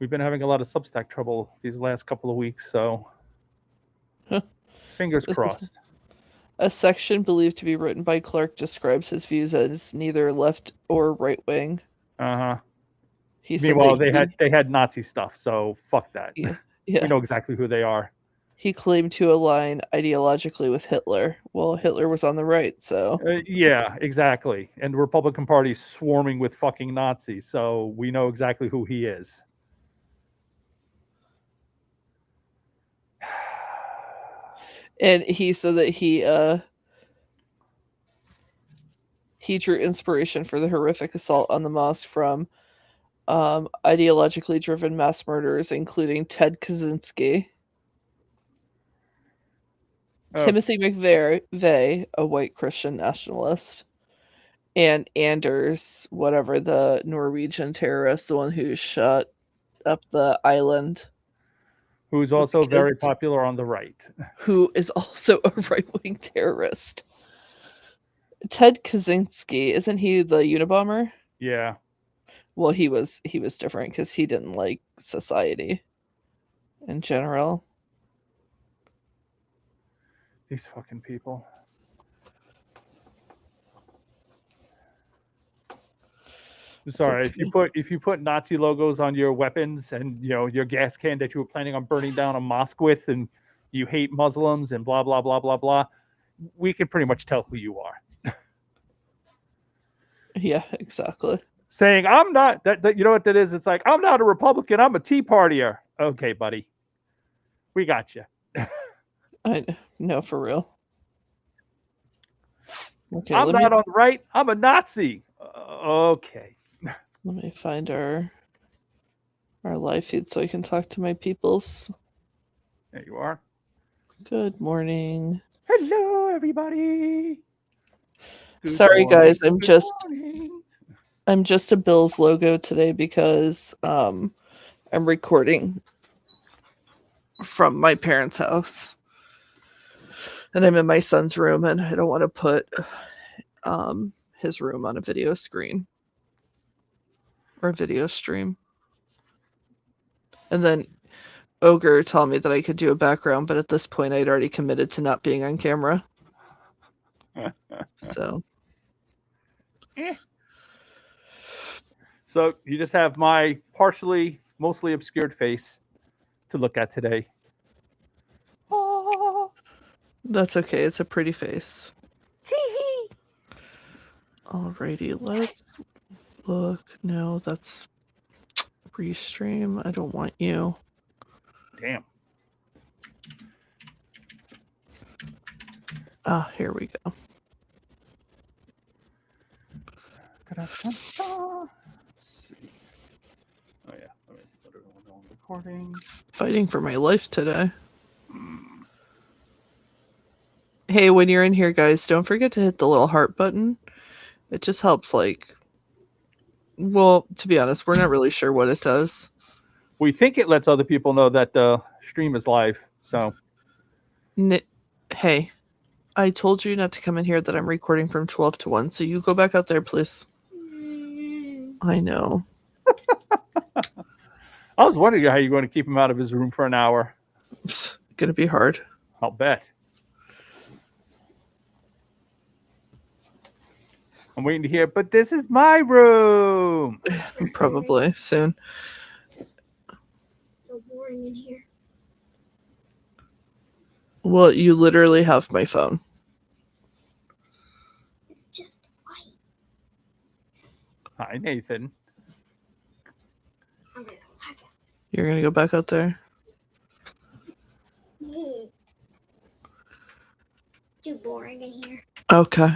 We've been having a lot of Substack trouble these last couple of weeks, so fingers This is crossed. a section believed to be written by Clark describes his views as neither left or right wing. Uh-huh. He said Meanwhile, that they had Nazi stuff, so fuck that. yeah, We yeah. know exactly who they are. He claimed to align ideologically with Hitler. Well, Hitler was on the right, so Yeah, exactly. And the Republican Party's swarming with fucking Nazis, so we know exactly who he is. and he said that he drew inspiration for the horrific assault on the mosque from ideologically driven mass murderers, including Ted Kaczynski, Timothy McVeigh, a white Christian nationalist, and Anders, whatever, the Norwegian terrorist, the one who shot up the island, who's with the also very kids, popular on the right. who is also a right-wing terrorist. Ted Kaczynski, isn't he the Unabomber? Yeah. Well, he was different because he didn't like society in general. These fucking people. Sorry, Okay. if you put Nazi logos on your weapons and your gas can that you were planning on burning down a mosque with, and you hate Muslims and blah blah blah blah blah, we can pretty much tell who you are. Yeah, exactly. Saying I'm not that you know what that is? It's like I'm not a Republican, I'm a Tea Partier. Okay, buddy, we got you. I know, for real. Okay, I'm let me not on the right. I'm a Nazi. Okay. let me find our live feed so I can talk to my peoples. There you are. Good morning. Hello, everybody. Good Sorry, morning, guys. morning. I'm just a Bills logo today because I'm recording from my parents' house, and I'm in my son's room, and I don't want to put his room on a video screen or a video stream. And then Ogre told me that I could do a background, but at this point I'd already committed to not being on camera. So So you just have my mostly obscured face to look at today. that's okay. It's a pretty face. Alrighty, let's look. No, that's Restream. I don't want you. Damn. Ah, here we go. Let's see. Oh yeah, let me put it on recording. Fighting for my life today. Hey, when you're in here, guys, don't forget to hit the little heart button. It just helps, well, to be honest, we're not really sure what it does. We think it lets other people know that the stream is live, so. Hey, I told you not to come in here that I'm recording from 12 to 1, so you go back out there, please. I know. I was wondering how you're going to keep him out of his room for an hour. It's gonna be hard. I'll bet. I'm waiting to hear, but this is my room. Probably soon. So boring in here. Well, you literally have my phone. It's just white. Hi, Nathan. I'm gonna go back out. You're gonna go back out there? Too boring in here. Okay.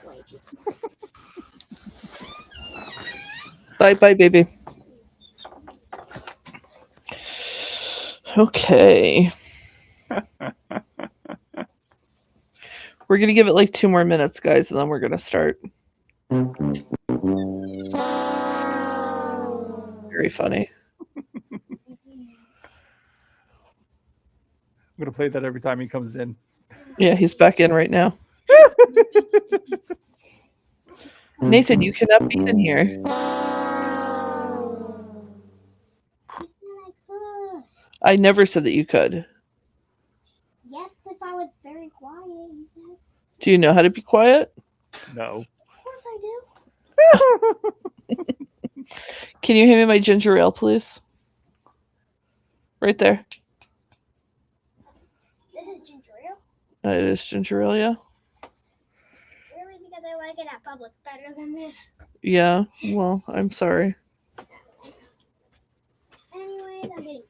Way too Bye, baby. Okay. We're gonna give it like 2 more minutes, guys, and then we're gonna start. Very funny. I'm going to play that every time he comes in. Yeah, he's back in right now. Nathan, you cannot be in here. I never said that you could. Yes, if I was very quiet, you said. Do you know how to be quiet? No. Of course I do. Can you hand me my ginger ale, please? Right there. This is ginger ale. It is ginger ale, yeah. Really? Because I like it at public better than this. Yeah, well, I'm sorry. Anyways, I'm getting.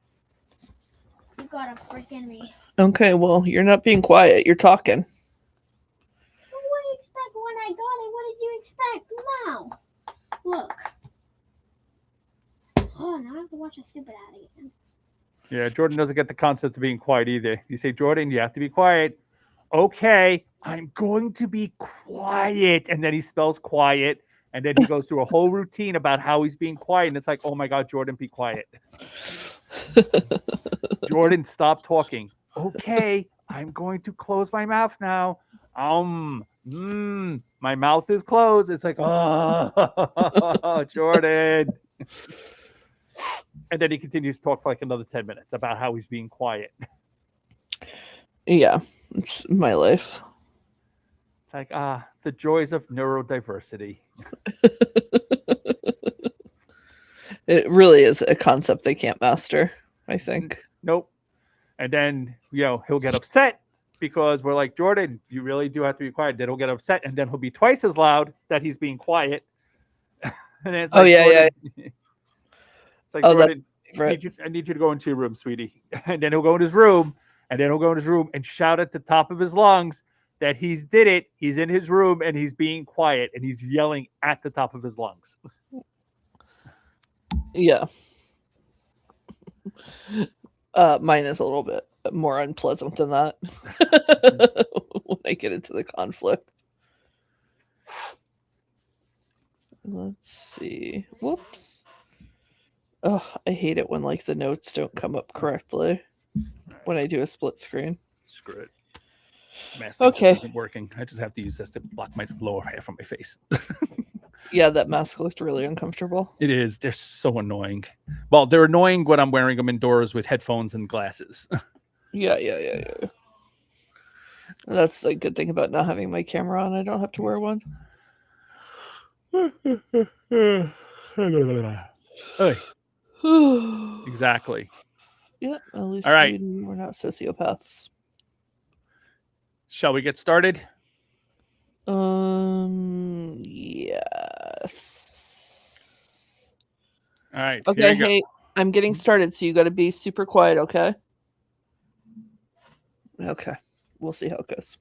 You gotta freaking me. Okay, well, you're not being quiet. You're talking. What do you expect when I got it? What did you expect? Now, look. Oh, now I have to watch a stupid ad again. Yeah, Jordan doesn't get the concept of being quiet either. You say, Jordan, you have to be quiet. Okay, I'm going to be quiet. And then he spells quiet. And then he goes through a whole routine about how he's being quiet. And it's like, oh my God, Jordan, be quiet. Jordan, stop talking. Okay, I'm going to close my mouth now. My mouth is closed. It's like, oh, Jordan. And then he continues to talk for like another 10 minutes about how he's being quiet. Yeah, it's my life. It's like, the joys of neurodiversity. It really is a concept they can't master, I think. Nope. And then, he'll get upset because we're like, Jordan, you really do have to be quiet. Then he'll get upset and then he'll be twice as loud that he's being quiet. And then it's like, Jordan, it's like, Jordan, I need you to go into your room, sweetie. And then he'll go in his room and shout at the top of his lungs that he's did it. He's in his room and he's being quiet and he's yelling at the top of his lungs. Yeah. Mine is a little bit more unpleasant than that when I get into the conflict. Let's see. Whoops. Oh, I hate it when the notes don't come up correctly when I do a split screen. Screw it. Masking just isn't working. I just have to use this to block my lower half of my face. Yeah, that mask looked really uncomfortable. It is. They're so annoying. Well, they're annoying when I'm wearing them indoors with headphones and glasses. Yeah. That's a good thing about not having my camera on. I don't have to wear one. Exactly. Yeah, at least all right. we're not sociopaths. Shall we get started? Yes. All right. Okay, hey, I'm getting started, so you got to be super quiet, okay? Okay. We'll see how it goes.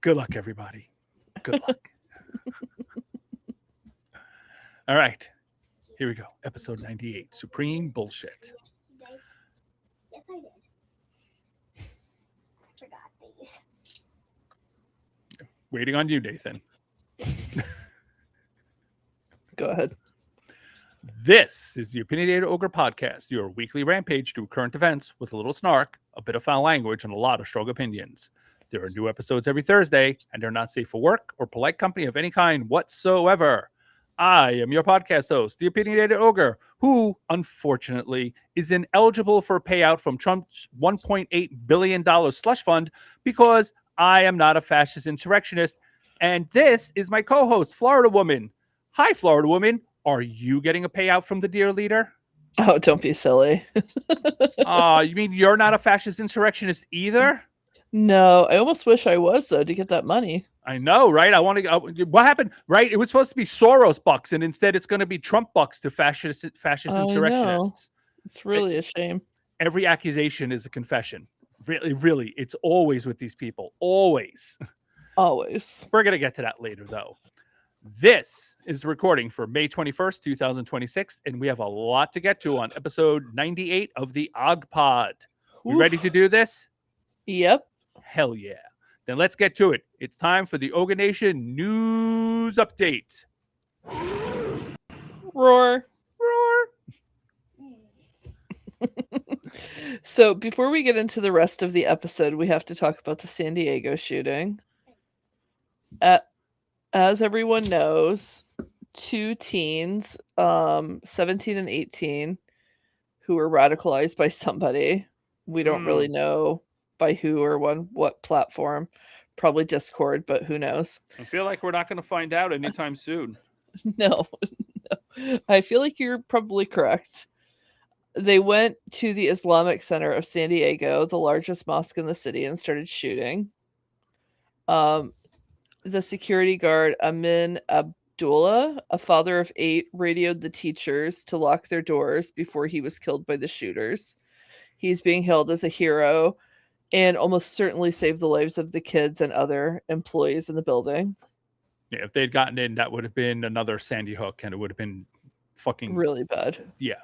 Good luck, everybody. Good luck. All right. Here we go. Episode 98. Supreme Bullshit. Yes, I did. I forgot these. Waiting on you, Nathan. Go ahead. This is the Opinionated Ogre Podcast, your weekly rampage through current events with a little snark, a bit of foul language, and a lot of strong opinions. There are new episodes every Thursday, and they're not safe for work or polite company of any kind whatsoever. I am your podcast host, the Opinionated Ogre, who, unfortunately, is ineligible for a payout from Trump's $1.8 billion slush fund because I am not a fascist insurrectionist. And this is my co-host, Florida Woman. Hi, Florida Woman. Are you getting a payout from the dear leader? Oh, don't be silly. You mean you're not a fascist insurrectionist either? No, I almost wish I was, though, to get that money. I know, right? I want to. What happened? Right? It was supposed to be Soros bucks, and instead it's going to be Trump bucks to fascist insurrectionists. It's really a shame. Every accusation is a confession. Really, it's always with these people. Always. Always. We're going to get to that later, though. This is the recording for May 21st, 2026, and we have a lot to get to on episode 98 of the Og Pod. We ready to do this? Yep. Hell yeah. Then let's get to it. It's time for the Ogre Nation News Update. Roar. Roar. So before we get into the rest of the episode, we have to talk about the San Diego shooting. As everyone knows, two teens, 17 and 18, who were radicalized by somebody. We don't really know by who or what platform. Probably Discord, but who knows? I feel like we're not going to find out anytime soon. No, no. I feel like you're probably correct. They went to the Islamic Center of San Diego, the largest mosque in the city, and started shooting. The security guard, Amin Abdullah, a father of 8, radioed the teachers to lock their doors before he was killed by the shooters. He's being hailed as a hero and almost certainly saved the lives of the kids and other employees in the building. Yeah, if they'd gotten in, that would have been another Sandy Hook, and it would have been fucking Really bad. Yeah.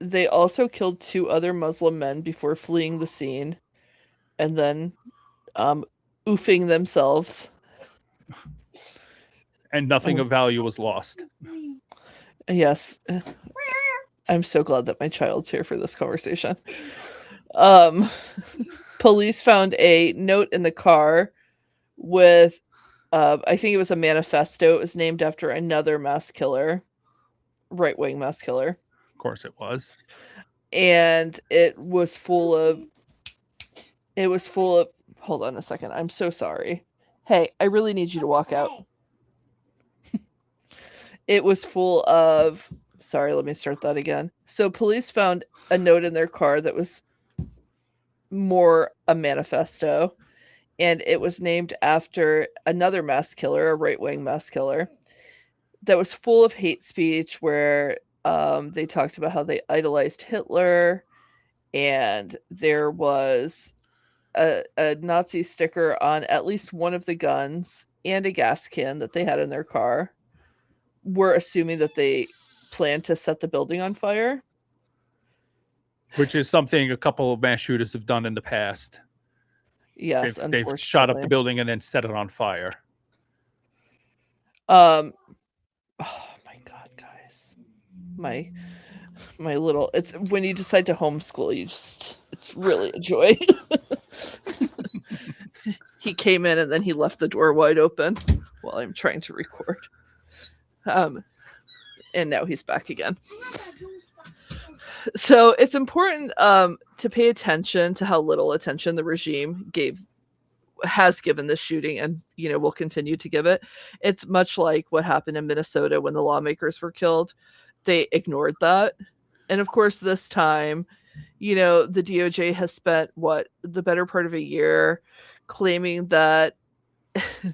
They also killed 2 other Muslim men before fleeing the scene, and then oofing themselves. And nothing of value was lost. Yes. I'm so glad that my child's here for this conversation. Police found a note in the car with, I think it was a manifesto. It was named after another mass killer, right-wing mass killer. Of course it was. And it was full of, hold on a second. I'm so sorry. Hey, I really need you to walk out. It was full of, sorry, let me start that again. So police found a note in their car that was more a manifesto, and it was named after another mass killer, a right-wing mass killer, that was full of hate speech where they talked about how they idolized Hitler, and there was a Nazi sticker on at least one of the guns and a gas can that they had in their car. We're assuming that they planned to set the building on fire. Which is something a couple of mass shooters have done in the past. Yes, they've shot up the building and then set it on fire. Oh my God, guys. My little, it's when you decide to homeschool, it's really a joy. He came in and then he left the door wide open while I'm trying to record. And now he's back again. So it's important to pay attention to how little attention the regime has given this shooting, and will continue to give it. It's much like what happened in Minnesota when the lawmakers were killed. They ignored that. And of course, this time, the DOJ has spent the better part of a year claiming that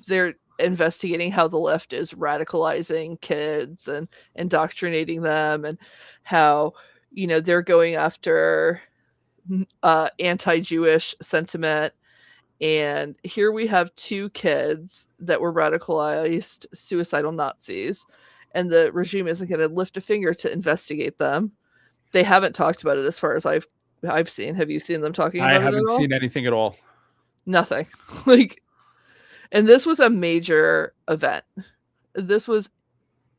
they're investigating how the left is radicalizing kids and indoctrinating them, and how they're going after anti-Jewish sentiment. And here we have 2 kids that were radicalized suicidal Nazis, and the regime isn't going to lift a finger to investigate them. They haven't talked about it as far as I've seen. Have you seen them talking about it at all? I haven't seen anything at all. Nothing. And this was a major event. This was,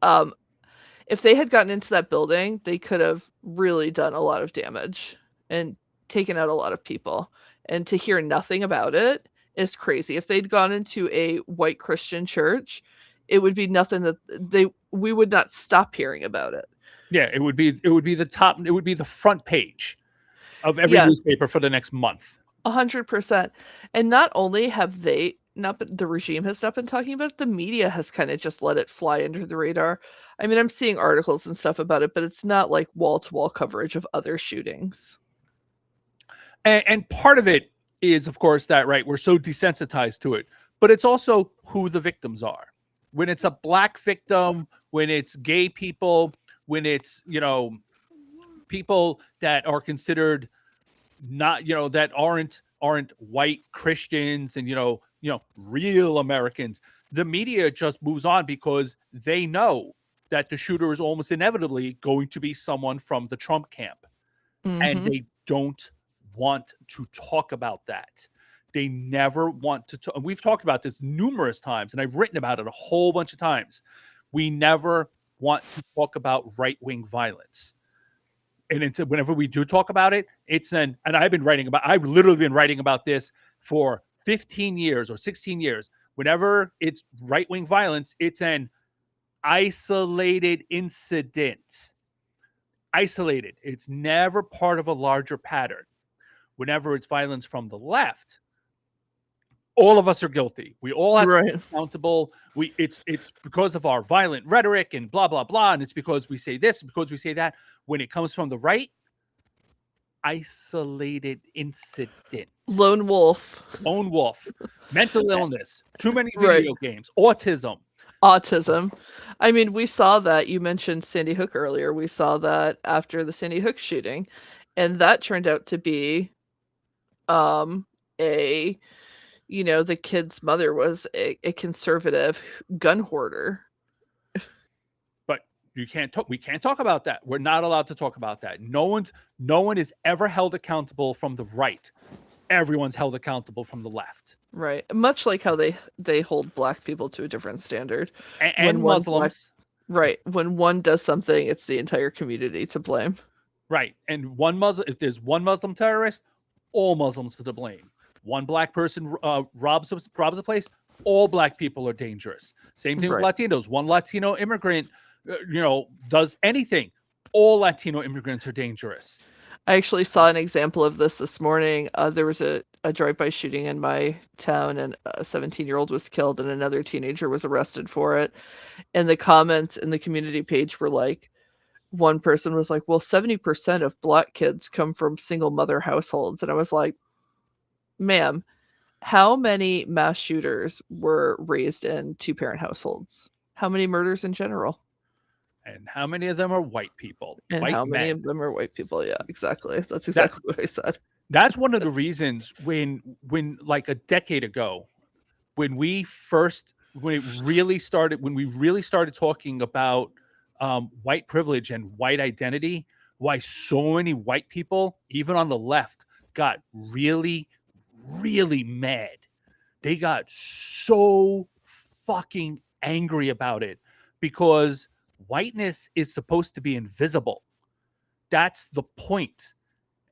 if they had gotten into that building, they could have really done a lot of damage and taken out a lot of people. And to hear nothing about it is crazy. If they'd gone into a white Christian church, it would be nothing that we would not stop hearing about it. Yeah, it would be the front page of every newspaper for the next month. 100%. And not only have the regime has not been talking about it, the media has kind of just let it fly under the radar. I mean, I'm seeing articles and stuff about it, but it's not like wall-to-wall coverage of other shootings. And part of it is, of course, that, right, we're so desensitized to it, but it's also who the victims are. When it's a black victim, when it's gay people, when it's, people that are considered not, that aren't white Christians and, real Americans, the media just moves on because they know that the shooter is almost inevitably going to be someone from the Trump camp. Mm-hmm. And they don't want to talk about that. They never want to talk. We've talked about this numerous times, and I've written about it a whole bunch of times. We never want to talk about right-wing violence. And it's, whenever we do talk about it, it's and I've literally been writing about this for 15 years or 16 years. Whenever it's right-wing violence, it's an isolated incident. isolated. It's never part of a larger pattern. Whenever it's violence from the left, all of us are guilty. We all have to be Right. accountable. It's because of our violent rhetoric and blah blah blah, and it's because we say this, because we say that. When it comes from the right, isolated incident, Lone wolf. lone wolf, mental illness, too many Right. video games, autism. Autism. I mean, we saw that. You mentioned Sandy Hook earlier. We saw that after the Sandy Hook shooting, and that turned out to be a the kid's mother was a conservative gun hoarder. But we can't talk about that. We're not allowed to talk about that. No one is ever held accountable from the right. Everyone's held accountable from the left. Right. Much like how they hold black people to a different standard. And one Muslims. Right. When one does something, it's the entire community to blame. Right. And if there's one Muslim terrorist, all Muslims to blame. One black person robs a place, all black people are dangerous. Same thing with Right. Latinos. One Latino immigrant, does anything, all Latino immigrants are dangerous. I actually saw an example of this morning. There was a drive-by shooting in my town, and a 17-year-old was killed, and another teenager was arrested for it. And the comments in the community page were like, one person was like, well, 70% of black kids come from single mother households. And I was like, ma'am, how many mass shooters were raised in two-parent households? How many murders in general? And how many of them are white people? And white how many men. of them are white people? Yeah, exactly. That's exactly what I said. That's one of the reasons when like a decade ago, when we really started talking about white privilege and white identity, why so many white people, even on the left, got really, really mad. They got so fucking angry about it because whiteness is supposed to be invisible. That's the point.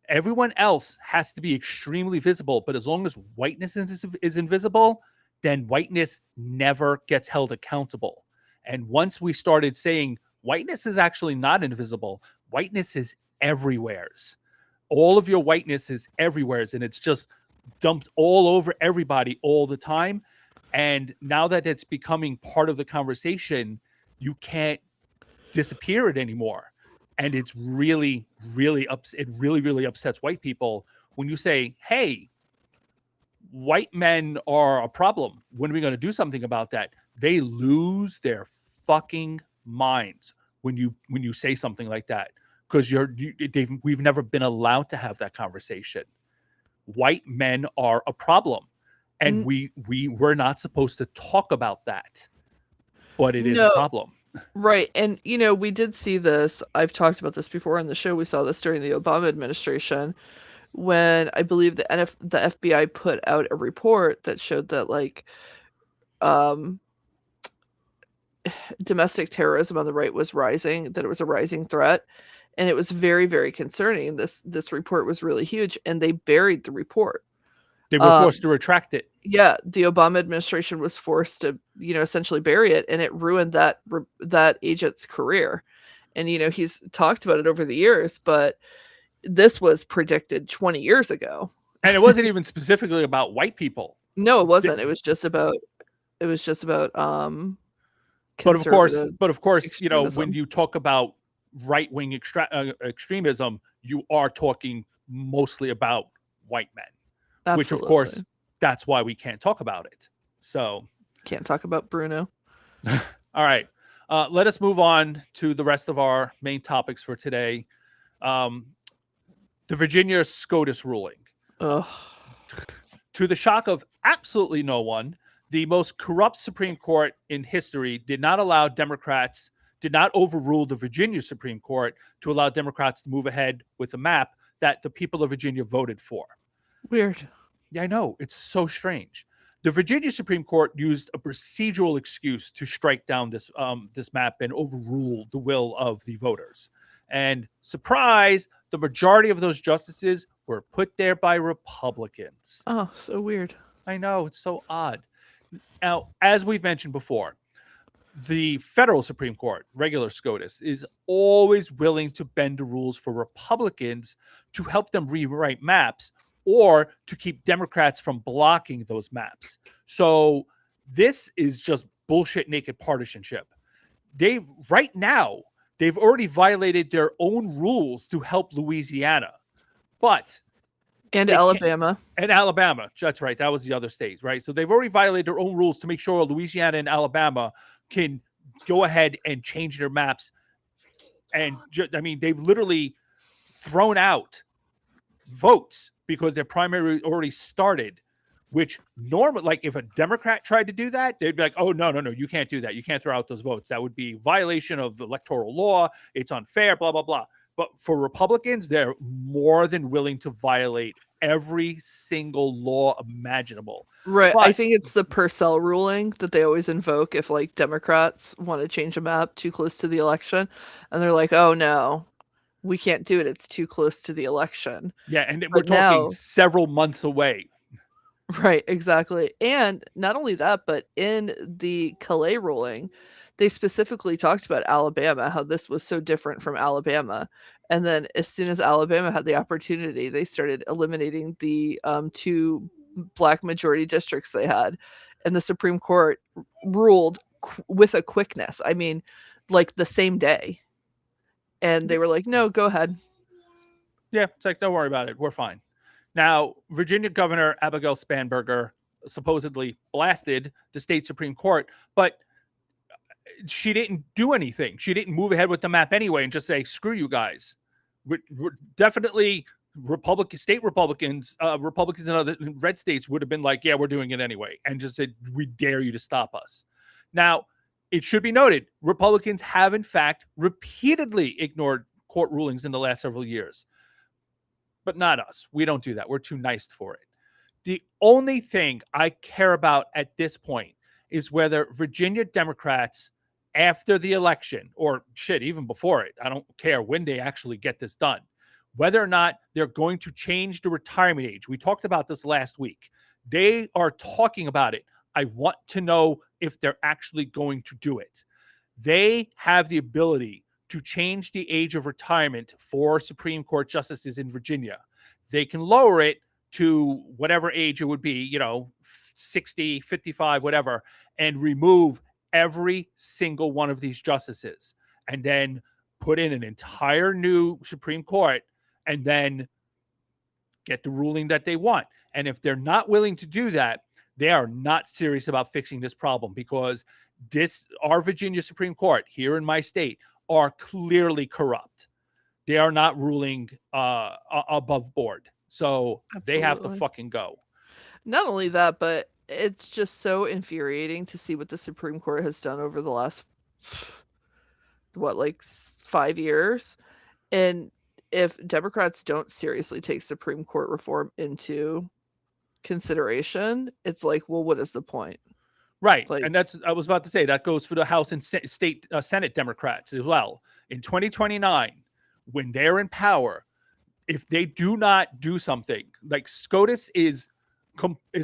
Everyone else has to be extremely visible, but as long as whiteness is invisible, then whiteness never gets held accountable. And once we started saying whiteness is actually not invisible, whiteness is everywhere's. All of your whiteness is everywhere's, and it's just dumped all over everybody all the time. And now that it's becoming part of the conversation, you can't disappear it anymore. And it's really, really it really, really upsets white people when you say, hey, white men are a problem. When are we going to do something about that? They lose their fucking minds when you say something like that, because we've never been allowed to have that conversation. White men are a problem, and we're not supposed to talk about that, but it is a problem. Right. And, we did see this. I've talked about this before on the show. We saw this during the Obama administration when I believe the FBI put out a report that showed that, like, domestic terrorism on the right was rising, that it was a rising threat. And it was very, very concerning. This report was really huge, and they buried the report. They were forced to retract it. Yeah, the Obama administration was forced to, essentially bury it, and it ruined that agent's career. And he's talked about it over the years, but this was predicted 20 years ago. And it wasn't even specifically about white people. No, it wasn't. It was just about But of course, extremism. when you talk about right-wing extremism, you are talking mostly about white men. Absolutely. Which, of course, that's why we can't talk about it. So can't talk about Bruno. All right. Let us move on to the rest of our main topics for today. The Virginia SCOTUS ruling. Ugh. To the shock of absolutely no one, the most corrupt Supreme Court in history did not overrule the Virginia Supreme Court to allow Democrats to move ahead with a map that the people of Virginia voted for. Weird. Yeah, I know. It's so strange. The Virginia Supreme Court used a procedural excuse to strike down this map and overrule the will of the voters. And surprise, the majority of those justices were put there by Republicans. Oh, so weird. I know. It's so odd. Now, as we've mentioned before, the federal Supreme Court, regular SCOTUS, is always willing to bend the rules for Republicans to help them rewrite maps or to keep Democrats from blocking those maps. So this is just bullshit naked partisanship. Right now, they've already violated their own rules to help Louisiana. But And they can't- Alabama. and Alabama, that's right. That was the other state, right? So they've already violated their own rules to make sure Louisiana and Alabama can go ahead and change their maps. And I mean, they've literally thrown out votes because their primary already started. Which normally, like if a Democrat tried to do that, they'd be like, "Oh no, you can't do that. You can't throw out those votes. That would be violation of electoral law. It's unfair." Blah blah blah. But for Republicans, they're more than willing to violate every single law imaginable. Right. I But- think it's the Purcell ruling that they always invoke if like Democrats want to change a map too close to the election. And they're like, oh no, we can't do it. It's too close to the election. Yeah, and we're But talking now- several months away. Right, exactly. And not only that, but in the Calais ruling, they specifically talked about Alabama, how this was so different from Alabama. And then as soon as Alabama had the opportunity, they started eliminating the 2 black majority districts they had. And the Supreme Court ruled with a quickness. I mean, like the same day. And they were like, no, go ahead. Yeah, it's like, don't worry about it. We're fine. Now, Virginia Governor Abigail Spanberger supposedly blasted the state Supreme Court, but she didn't do anything. She didn't move ahead with the map anyway and just say, screw you guys. We're definitely state Republicans in other red states would have been like, yeah, we're doing it anyway. And just said, we dare you to stop us. Now, it should be noted, Republicans have in fact repeatedly ignored court rulings in the last several years. But not us. We don't do that. We're too nice for it. The only thing I care about at this point is whether Virginia Democrats, after the election, or shit, even before it, I don't care when they actually get this done, whether or not they're going to change the retirement age. We talked about this last week. They are talking about it. I want to know if they're actually going to do it. They have the ability to change the age of retirement for Supreme Court justices in Virginia. They can lower it to whatever age it would be, 60, 55, whatever, and remove every single one of these justices and then put in an entire new Supreme Court and then get the ruling that they want. And if they're not willing to do that, they are not serious about fixing this problem because our Virginia Supreme Court here in my state are clearly corrupt. They are not ruling above board. So They have to Absolutely. fucking go. Not only that, but it's just so infuriating to see what the Supreme Court has done over the last, 5 years. And if Democrats don't seriously take Supreme Court reform into consideration, it's like, well, what is the point? Right. Like- And I was about to say, that goes for the House and state Senate Democrats as well. In 2029, when they're in power, if they do not do something, like SCOTUS is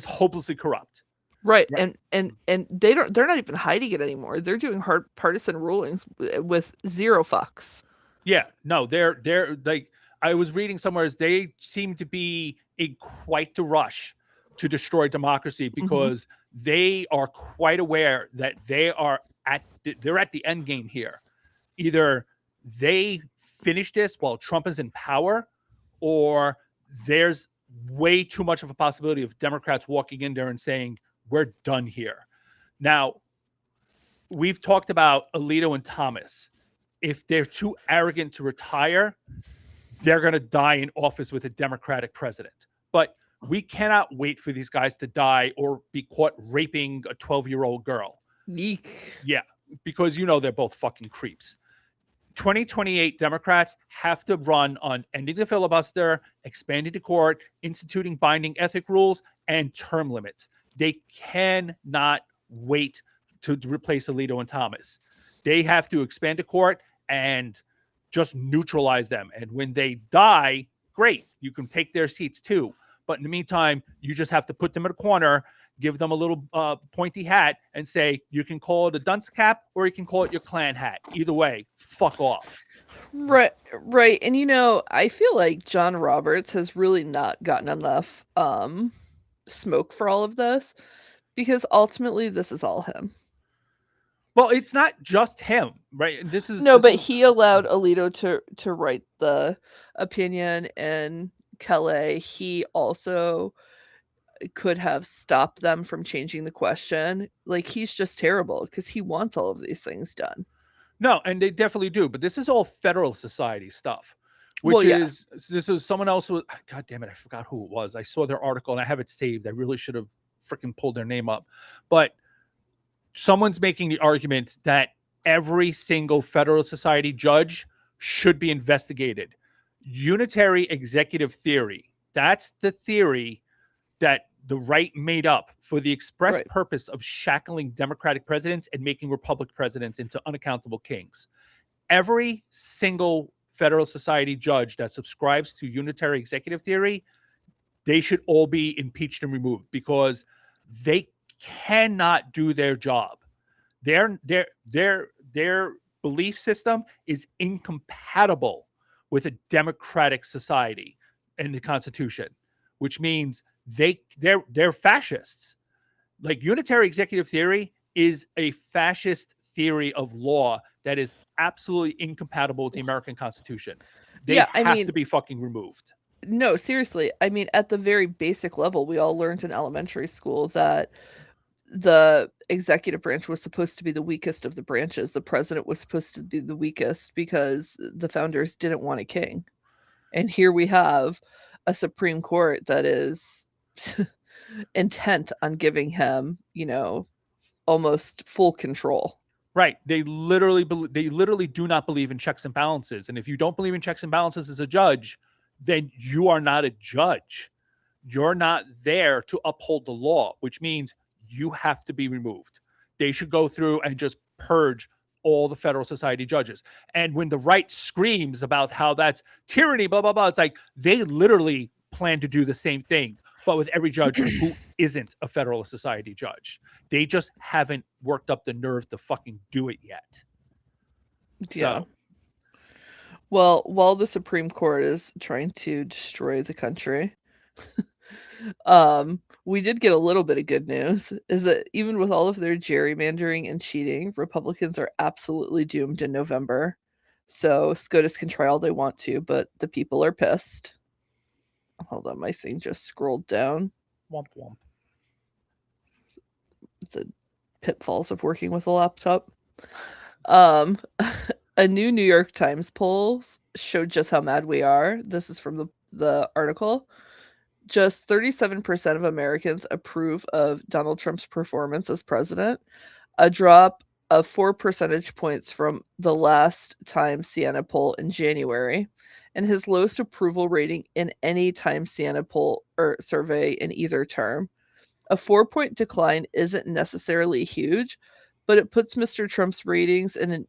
hopelessly corrupt. Right. And they're not even hiding it anymore. They're doing hard partisan rulings with zero fucks. Yeah, no, they're like, I was reading somewhere, they seem to be in quite the rush to destroy democracy because they are quite aware that they're at the end game here. Either they finish this while Trump is in power, or there's way too much of a possibility of Democrats walking in there and saying, we're done here. Now, we've talked about Alito and Thomas. If they're too arrogant to retire, they're going to die in office with a Democratic president. But we cannot wait for these guys to die or be caught raping a 12-year-old girl. Yeek. Yeah, because they're both fucking creeps. 2028 Democrats have to run on ending the filibuster, expanding the court, instituting binding ethic rules, and term limits. They cannot wait to replace Alito and Thomas. They have to expand the court and just neutralize them. And when they die, great, you can take their seats too. But in the meantime, you just have to put them in a corner, give them a little pointy hat, and say, you can call it a dunce cap or you can call it your clan hat. Either way, fuck off. Right, right. And I feel like John Roberts has really not gotten enough smoke for all of this, because ultimately this is all him. Well, it's not just him, right? This is No, but he allowed Alito to write the opinion, and Calais, he also could have stopped them from changing the question. Like, he's just terrible because he wants all of these things done. No, and they definitely do. But this is all Federal Society stuff, which Well, yes. this is someone else. God damn it, I forgot who it was. I saw their article and I have it saved. I really should have freaking pulled their name up. But someone's making the argument that every single Federal Society judge should be investigated. Unitary executive theory. That's the theory that the right made up for the express Right. purpose of shackling Democratic presidents and making Republican presidents into unaccountable kings. Every single Federal Society judge that subscribes to unitary executive theory, they should all be impeached and removed because they cannot do their job. Their belief system is incompatible with a democratic society and the Constitution, which means they're fascists. Like, unitary executive theory is a fascist theory of law that is absolutely incompatible with the American Constitution. They Yeah, I have mean, to be fucking removed. no, seriously. I mean, at the very basic level, we all learned in elementary school that the executive branch was supposed to be the weakest of the branches. The president was supposed to be the weakest because the founders didn't want a king. And here we have a Supreme Court that is intent on giving him, almost full control. Right. They literally do not believe in checks and balances. And if you don't believe in checks and balances as a judge, then you are not a judge. You're not there to uphold the law, which means you have to be removed. They should go through and just purge all the Federal Society judges. And when the right screams about how that's tyranny, blah, blah, blah, it's like they literally plan to do the same thing, but with every judge who isn't a Federal Society judge. They just haven't worked up the nerve to fucking do it yet. Yeah. So, Well, while the Supreme Court is trying to destroy the country, we did get a little bit of good news, is that even with all of their gerrymandering and cheating, Republicans are absolutely doomed in November. So SCOTUS can try all they want to, but the people are pissed. Hold on, my thing just scrolled down. womp womp. The pitfalls of working with a laptop. A new New York Times poll showed just how mad we are. This is from the article. Just 37% of Americans approve of Donald Trump's performance as president, a drop of 4 percentage points from the last time Siena poll in January, and his lowest approval rating in any time Siena poll or survey in either term. A 4-point decline isn't necessarily huge, but it puts Mr. Trump's ratings in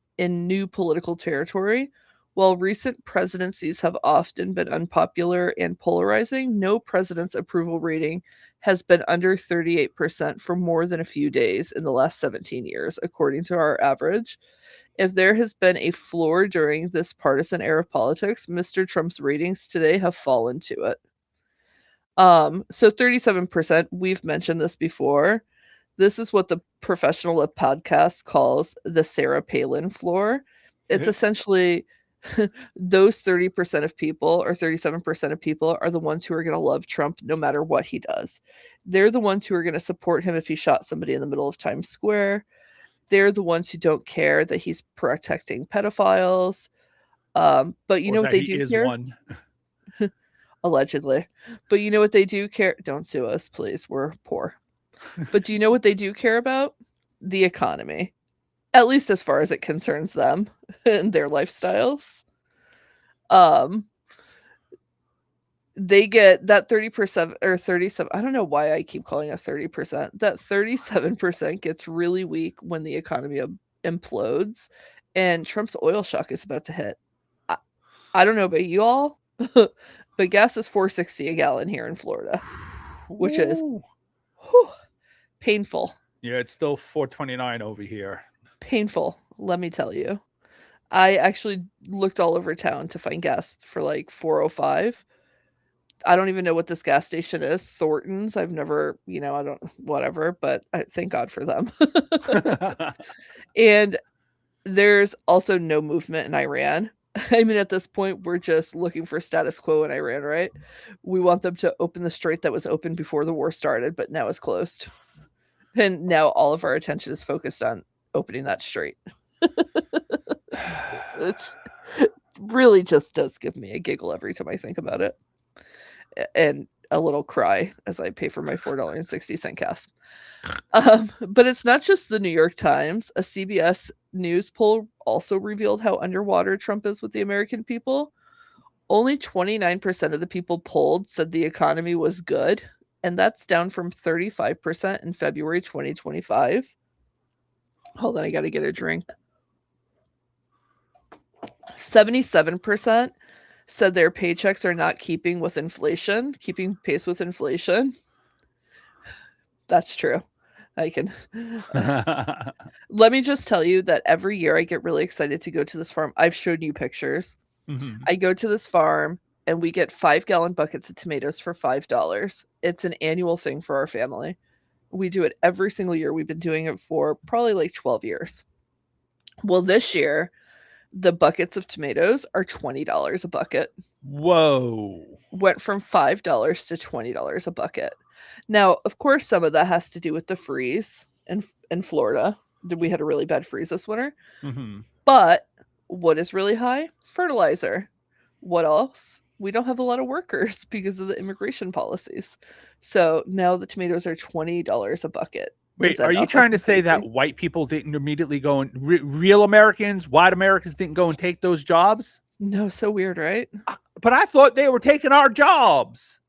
new political territory. While recent presidencies have often been unpopular and polarizing, no president's approval rating has been under 38% for more than a few days in the last 17 years, according to our average. If there has been a floor during this partisan era of politics, Mr. Trump's ratings today have fallen to it. So 37%, we've mentioned this before. This is what the professional of podcasts calls the Sarah Palin floor. It's essentially those 30% of people or 37% of people are the ones who are going to love Trump no matter what he does. They're the ones who are going to support him if he shot somebody in the middle of Times Square. They're the ones who don't care that he's protecting pedophiles. But you know what they do care? One. Allegedly. But you know what they do care? Don't sue us, please. We're poor. But do you know what they do care about? The economy. At least as far as it concerns them and their lifestyles. They get that 30% or 37. I don't know why I keep calling it 30%. That 37% gets really weak when the economy implodes and Trump's oil shock is about to hit. I don't know about you all, but gas is $4.60 a gallon here in Florida, which is whew, Painful. Yeah, it's still 429 over here. Painful, let me tell you. I actually looked all over town to find gas for like 405. I don't even know what this gas station is. Thornton's. I've never, I don't, whatever, but thank God for them. And there's also no movement in Iran. I mean, at this point, we're just looking for status quo in Iran, right? We want them to open the strait that was open before the war started, but now is closed. And now all of our attention is focused on opening that strait. It's really just does give me a giggle every time I think about it. And a little cry as I pay for my $4.60 gas. But it's not just the New York Times. A CBS News poll also revealed how underwater Trump is with the American people. Only 29% of the people polled said the economy was good, and that's down from 35% in February 2025. Hold on, I gotta get a drink. 77% said their paychecks are not keeping pace with inflation. That's true. I can. Let me just tell you that every year I get really excited to go to this farm. I've shown you pictures. Mhm. I go to this farm and we get 5-gallon buckets of tomatoes for $5. It's an annual thing for our family. We do it every single year. We've been doing it for probably like 12 years. Well, this year, the buckets of tomatoes are $20 a bucket. Whoa. Went from $5 to $20 a bucket. Now, of course, some of that has to do with the freeze in Florida. We had a really bad freeze this winter. Mhm. But what is really high? Fertilizer. What else? We don't have a lot of workers because of the immigration policies. So now the tomatoes are $20 a bucket. Wait, are you trying to say that white people didn't immediately go and real Americans, white Americans didn't go and take those jobs? No, so weird, right? But I thought they were taking our jobs.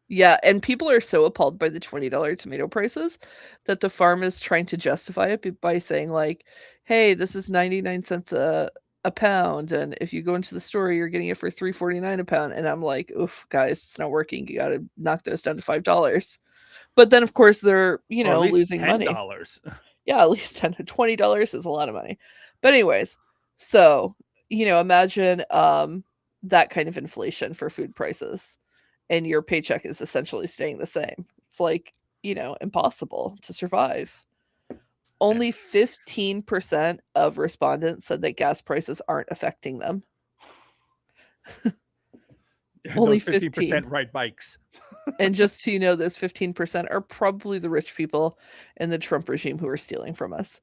Yeah, and people are so appalled by the $20 tomato prices that the farm is trying to justify it by saying like, "Hey, this is 99 cents a pound, and if you go into the store, you're getting it for $3.49 a pound." And I'm like, "Oof, guys, it's not working. You got to knock those down to $5." But then, of course, they're Or at least losing money. $10. Yeah, at least $20 is a lot of money. But anyways, so imagine that kind of inflation for food prices, and your paycheck is essentially staying the same. It's like impossible to survive. Only 15% of respondents said that gas prices aren't affecting them. Only Those 15% ride bikes. And just so you know, those 15% are probably the rich people in the Trump regime who are stealing from us.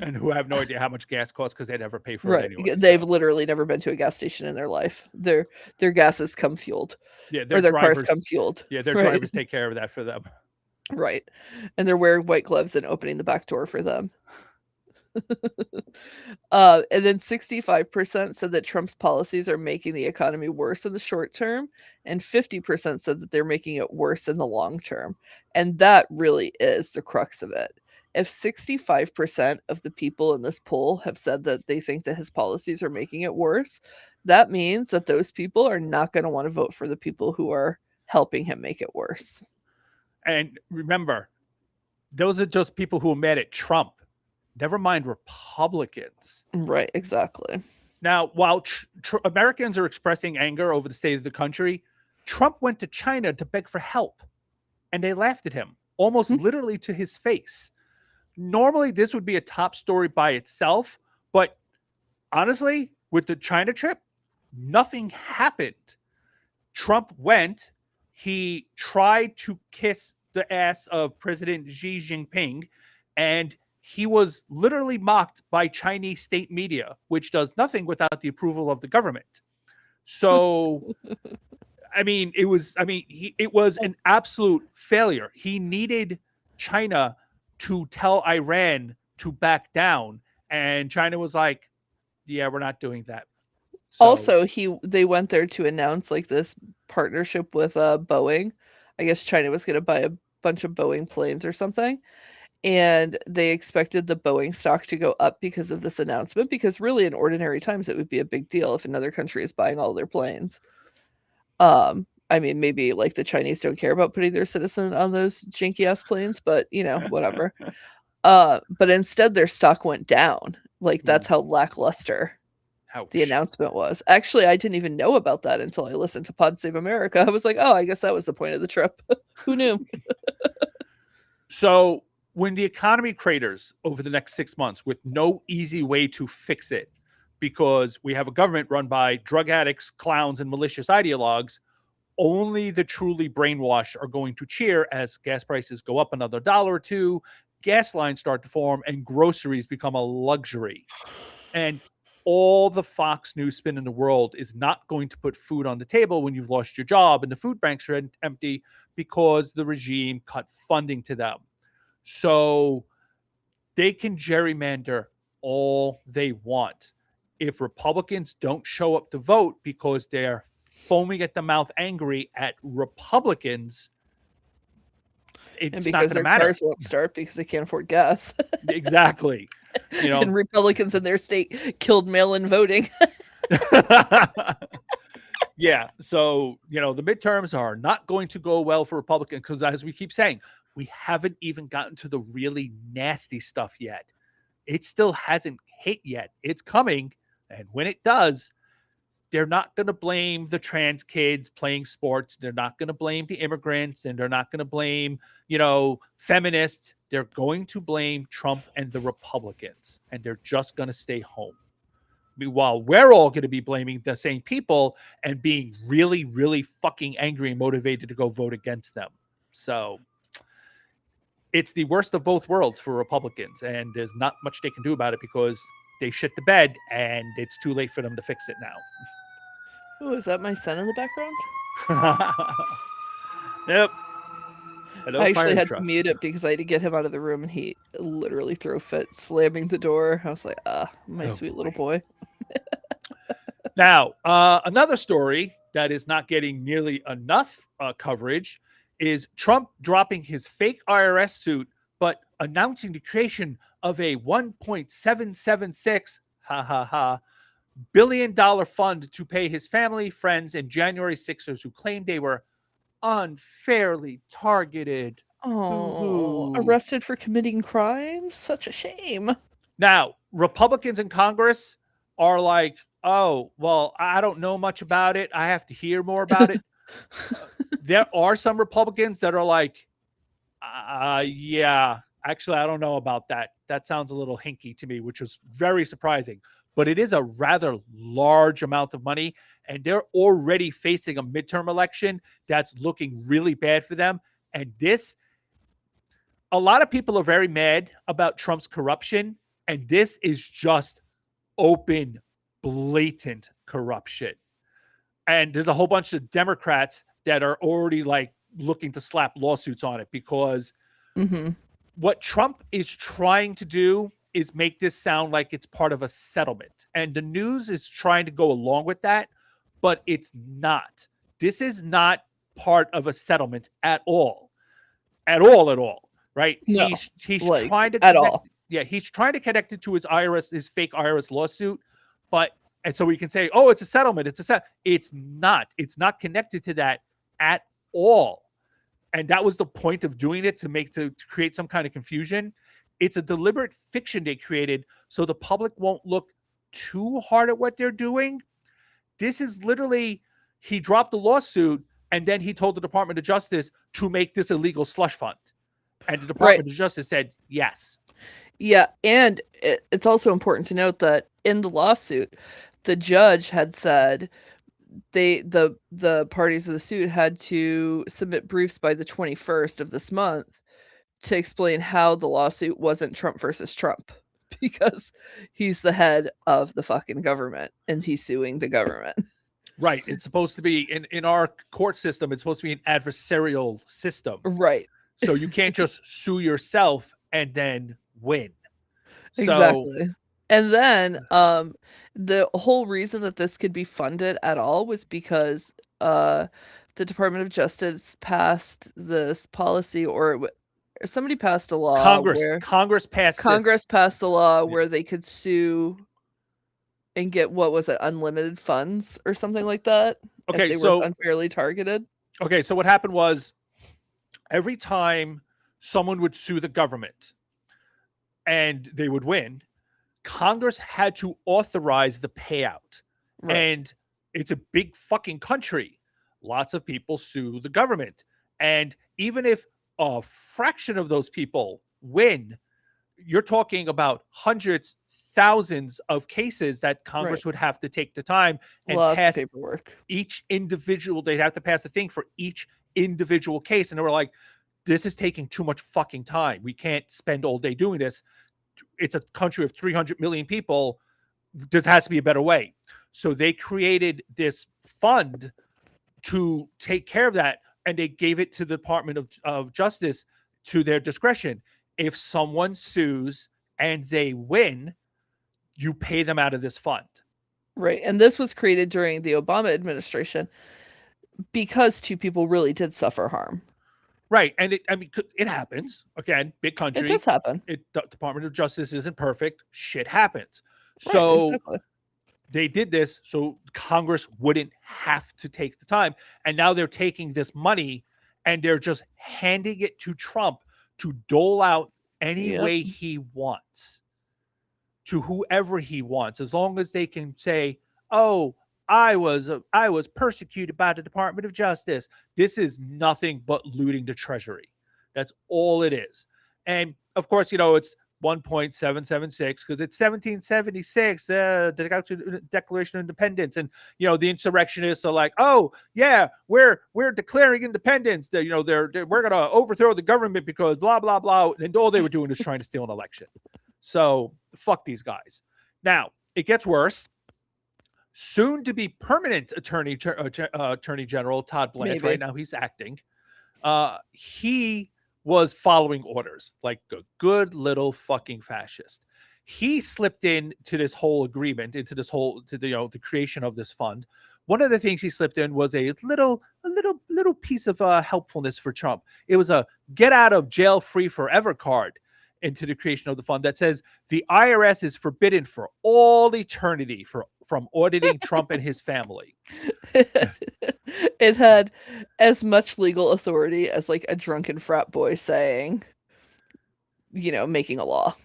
And who have no idea how much gas costs because they never pay for Right. it anyway. They've literally never been to a gas station in their life. Their gases come fueled. Yeah, Or their cars come fueled. Yeah, their right? drivers take care of that for them. Right. And they're wearing white gloves and opening the back door for them. And then 65% said that Trump's policies are making the economy worse in the short term, and 50% said that they're making it worse in the long term. And that really is the crux of it. If 65% of the people in this poll have said that they think that his policies are making it worse, that means that those people are not going to want to vote for the people who are helping him make it worse. And remember, those are just people who are mad at Trump. Never mind Republicans. Right, exactly. Now, while Americans are expressing anger over the state of the country, Trump went to China to beg for help, and they laughed at him, almost literally to his face. Normally, this would be a top story by itself, but honestly, with the China trip, nothing happened. Trump went, he tried to kiss the ass of President Xi Jinping, and he was literally mocked by Chinese state media, which does nothing without the approval of the government. So, it was an absolute failure. He needed China to tell Iran to back down, and China was like, yeah, we're not doing that. So, also, they went there to announce like this partnership with Boeing. I guess China was going to buy a bunch of Boeing planes or something, and they expected the Boeing stock to go up because of this announcement, because really in ordinary times it would be a big deal if another country is buying all their planes. I mean, maybe like the Chinese don't care about putting their citizen on those janky ass planes, but whatever. But instead their stock went down. Like that's how lackluster the Ouch. announcement was. Actually, I didn't even know about that until I listened to Pod Save America. I was like, oh, I guess that was the point of the trip. Who knew? So when the economy craters over the next 6 months with no easy way to fix it, because we have a government run by drug addicts, clowns, and malicious ideologues, only the truly brainwashed are going to cheer as gas prices go up another dollar or two, gas lines start to form, and groceries become a luxury. And all the Fox News spin in the world is not going to put food on the table when you've lost your job and the food banks are empty because the regime cut funding to them. So they can gerrymander all they want. If Republicans don't show up to vote because they're foaming at the mouth angry at Republicans, And it's not because going to their matter. cars won't start because they can't afford gas. Exactly. And Republicans in their state killed mail-in voting. Yeah. So, the midterms are not going to go well for Republicans because, as we keep saying, we haven't even gotten to the really nasty stuff yet. It still hasn't hit yet. It's coming. And when it does, they're not going to blame the trans kids playing sports. They're not going to blame the immigrants, and they're not going to blame, feminists. They're going to blame Trump and the Republicans, and they're just going to stay home. Meanwhile, we're all going to be blaming the same people and being really, really fucking angry and motivated to go vote against them. So it's the worst of both worlds for Republicans, and there's not much they can do about it because they shit the bed, and it's too late for them to fix it now. Oh, is that my son in the background? Yep. I actually had to mute it because I had to get him out of the room, and he literally threw a fit, slamming the door. I was like, my sweet little boy. Now, another story that is not getting nearly enough coverage is Trump dropping his fake IRS suit, but announcing the creation of a $1.776 billion fund to pay his family, friends, and January 6ers who claimed they were unfairly targeted. Oh, arrested for committing crimes? Such a shame. Now, Republicans in Congress are like, oh, well, I don't know much about it. I have to hear more about it. There are some Republicans that are like, yeah, actually, I don't know about that. That sounds a little hinky to me, which was very surprising. But it is a rather large amount of money, and they're already facing a midterm election that's looking really bad for them. And a lot of people are very mad about Trump's corruption, and this is just open, blatant corruption. And there's a whole bunch of Democrats that are already like looking to slap lawsuits on it because what Trump is trying to do is make this sound like it's part of a settlement. And the news is trying to go along with that, but it's not. This is not part of a settlement at all. At all. Right? No, he's like, trying to at all. Yeah, he's trying to connect it to his fake IRS lawsuit, and so we can say, oh, it's a settlement. It's not. It's not connected to that at all. And that was the point of doing it, to create some kind of confusion. It's a deliberate fiction they created so the public won't look too hard at what they're doing. This is literally, he dropped the lawsuit and then he told the Department of Justice to make this a legal slush fund. And the Department of Justice said yes. Yeah, and it's also important to note that in the lawsuit, the judge had said the parties of the suit had to submit briefs by the 21st of this month to explain how the lawsuit wasn't Trump versus Trump, because he's the head of the fucking government and he's suing the government. Right. It's supposed to be in our court system. It's supposed to be an adversarial system. Right. So you can't just sue yourself and then win. Exactly. And then the whole reason that this could be funded at all was because the Department of Justice passed this policy, or somebody passed a law. Congress passed a law where they could sue and get, what was it, unlimited funds or something like that. Okay, if they were unfairly targeted. Okay, so what happened was every time someone would sue the government and they would win, Congress had to authorize the payout. Right. And it's a big fucking country. Lots of people sue the government. And even if a fraction of those people win, you're talking about hundreds, thousands of cases that Congress would have to take the time and Lots of pass paperwork. each individual. They'd have to pass a thing for each individual case. And they were like, this is taking too much fucking time. We can't spend all day doing this. It's a country of 300 million people. There has to be a better way. So they created this fund to take care of that. And they gave it to the Department of Justice to their discretion. If someone sues and they win, you pay them out of this fund. Right. And this was created during the Obama administration because two people really did suffer harm. Right. And it happens. Again, big country. It does happen. The Department of Justice isn't perfect. Shit happens. Right, So exactly. they did this so Congress wouldn't have to take the time. And now they're taking this money and they're just handing it to Trump to dole out any way he wants to whoever he wants, as long as they can say, oh, I was persecuted by the Department of Justice. This is nothing but looting the Treasury. That's all it is. And of course, it's 1.776 because it's 1776, the Declaration of Independence, and the insurrectionists are like, oh yeah, we're declaring independence. We're gonna overthrow the government because blah blah blah, and all they were doing is trying to steal an election. So fuck these guys. Now it gets worse. Soon to be permanent Attorney General Todd Blanche. Maybe. Right now he's acting. He was following orders like a good little fucking fascist. He slipped into this whole agreement, into this whole the creation of this fund. One of the things he slipped in was a little piece of helpfulness for Trump. It was a get out of jail free forever card into the creation of the fund that says the IRS is forbidden for all eternity from auditing Trump and his family. It had as much legal authority as like a drunken frat boy saying, making a law.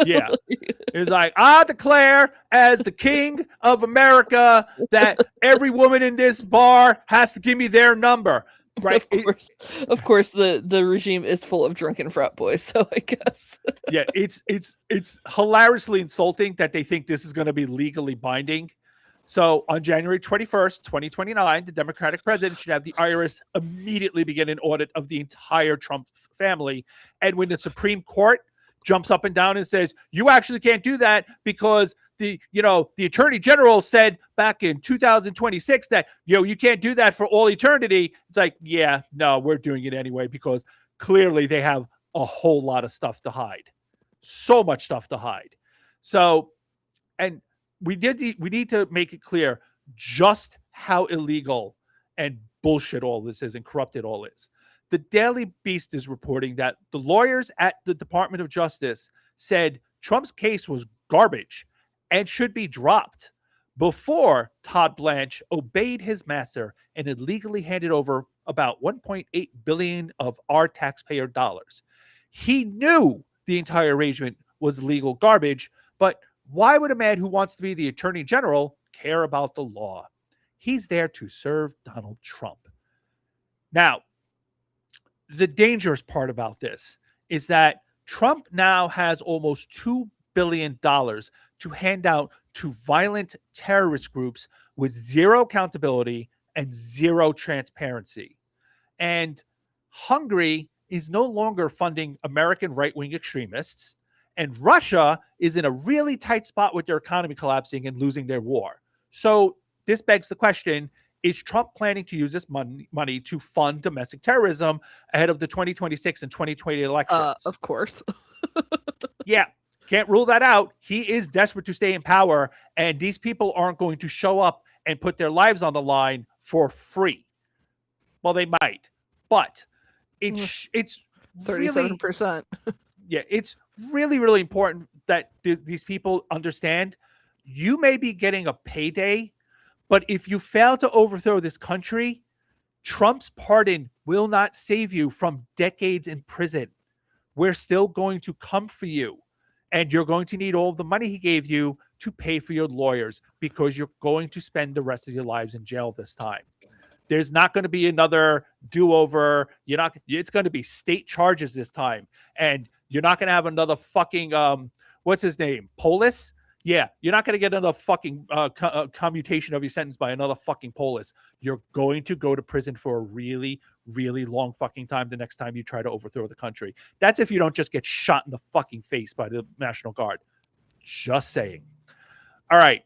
Yeah. It's like, I declare as the king of America that every woman in this bar has to give me their number. Right. Of course, the regime is full of drunken frat boys, so I guess. Yeah, it's hilariously insulting that they think this is going to be legally binding. So on January 21st, 2029, the Democratic president should have the IRS immediately begin an audit of the entire Trump family. And when the Supreme Court jumps up and down and says, you actually can't do that because the Attorney General said back in 2026 that, you can't do that for all eternity. It's like, yeah, no, we're doing it anyway because clearly they have a whole lot of stuff to hide. So much stuff to hide. So, and we need to make it clear just how illegal and bullshit all this is and corrupt it all is. The Daily Beast is reporting that the lawyers at the Department of Justice said Trump's case was garbage and should be dropped before Todd Blanche obeyed his master and illegally handed over about $1.8 billion of our taxpayer dollars. He knew the entire arrangement was legal garbage, but why would a man who wants to be the Attorney General care about the law? He's there to serve Donald Trump. Now, the dangerous part about this is that Trump now has almost $2 billion to hand out to violent terrorist groups with zero accountability and zero transparency. And Hungary is no longer funding American right-wing extremists. And Russia is in a really tight spot with their economy collapsing and losing their war. So this begs the question, is Trump planning to use this money to fund domestic terrorism ahead of the 2026 and 2020 elections? Of course. Yeah, can't rule that out. He is desperate to stay in power, and these people aren't going to show up and put their lives on the line for free. Well, they might, but it's 37%. Yeah, it's really, really important that these people understand you may be getting a payday, but if you fail to overthrow this country, Trump's pardon will not save you from decades in prison. We're still going to come for you. And you're going to need all of the money he gave you to pay for your lawyers because you're going to spend the rest of your lives in jail this time. There's not going to be another do-over. It's going to be state charges this time. And you're not going to have another fucking, what's his name? Polis? Yeah, you're not going to get another fucking commutation of your sentence by another fucking Polis. You're going to go to prison for a really, really long fucking time the next time you try to overthrow the country. That's if you don't just get shot in the fucking face by the National Guard. Just saying. All right.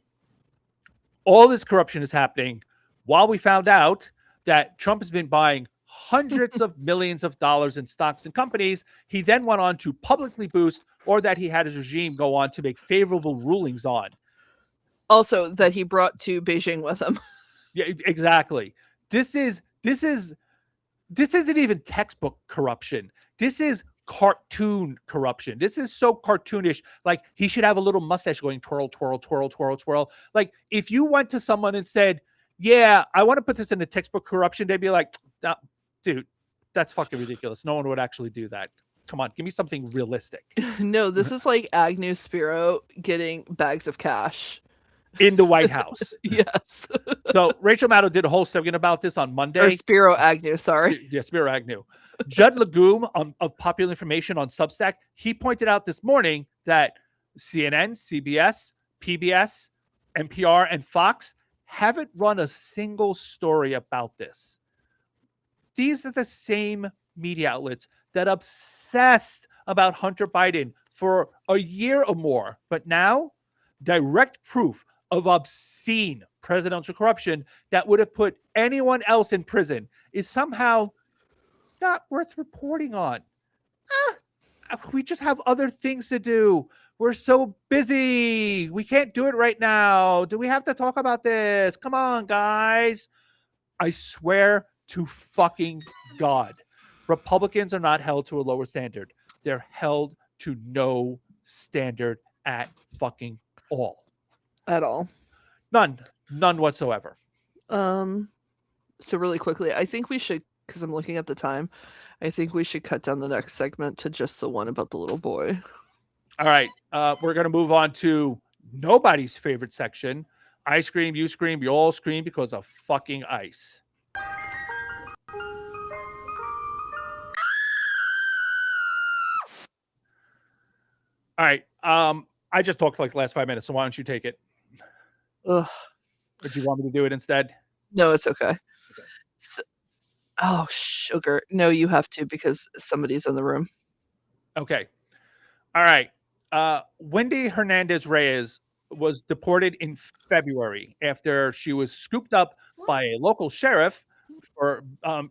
All this corruption is happening while we found out that Trump has been buying hundreds of millions of dollars in stocks and companies. He then went on to publicly boost, or that he had his regime go on to make favorable rulings on. Also, that he brought to Beijing with him. Yeah, exactly. This isn't even textbook corruption. This is cartoon corruption. This is so cartoonish. Like, he should have a little mustache going twirl, twirl, twirl, twirl, twirl. Like, if you went to someone and said, yeah, I want to put this in the textbook corruption, they'd be like, dude, that's fucking ridiculous. No one would actually do that. Come on, give me something realistic. No, this is like Agnew Spiro getting bags of cash in the White House. Yes. So Rachel Maddow did a whole segment about this on Monday. Or Spiro Agnew, sorry. Yeah, Spiro Agnew. Judd Legume of Popular Information on Substack, he pointed out this morning that CNN, CBS, PBS, NPR, and Fox haven't run a single story about this. These are the same media outlets that obsessed about Hunter Biden for a year or more. But now, direct proof of obscene presidential corruption that would have put anyone else in prison is somehow not worth reporting on. We just have other things to do. We're so busy. We can't do it right now. Do we have to talk about this? Come on, guys. I swear to fucking God, Republicans are not held to a lower standard. They're held to no standard at fucking all. At all. None whatsoever. So really quickly, I think we should, because I'm looking at the time, I think we should cut down the next segment to just the one about the little boy. All right. We're going to move on to nobody's favorite section. I scream, you scream, you all scream because of fucking ice. All right. I just talked for like the last 5 minutes, so why don't you take it? Ugh. Or do you want me to do it instead? No, it's okay. Oh, sugar. No, you have to because somebody's in the room. Okay. All right. Wendy Hernandez Reyes was deported in February after she was scooped up by a local sheriff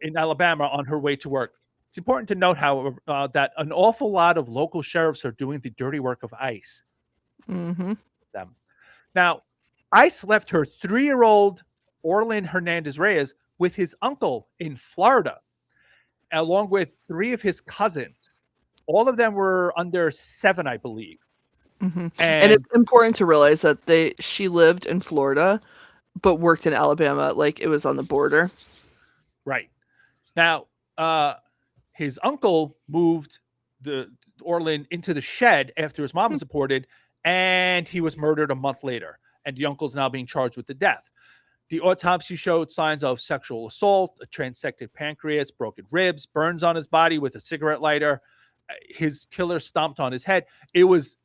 in Alabama on her way to work. It's important to note, however, that an awful lot of local sheriffs are doing the dirty work of ICE. Mm-hmm. Now, ICE left her 3-year-old Orlin Hernandez Reyes with his uncle in Florida, along with 3 of his cousins. All of them were under 7, I believe. Mm-hmm. And it's important to realize that she lived in Florida, but worked in Alabama, like it was on the border. Right. Now, his uncle moved the Orlin into the shed after his mom was deported, and he was murdered a month later. And the uncle's now being charged with the death. The autopsy showed signs of sexual assault, a transected pancreas, broken ribs, burns on his body with a cigarette lighter. His killer stomped on his head. It was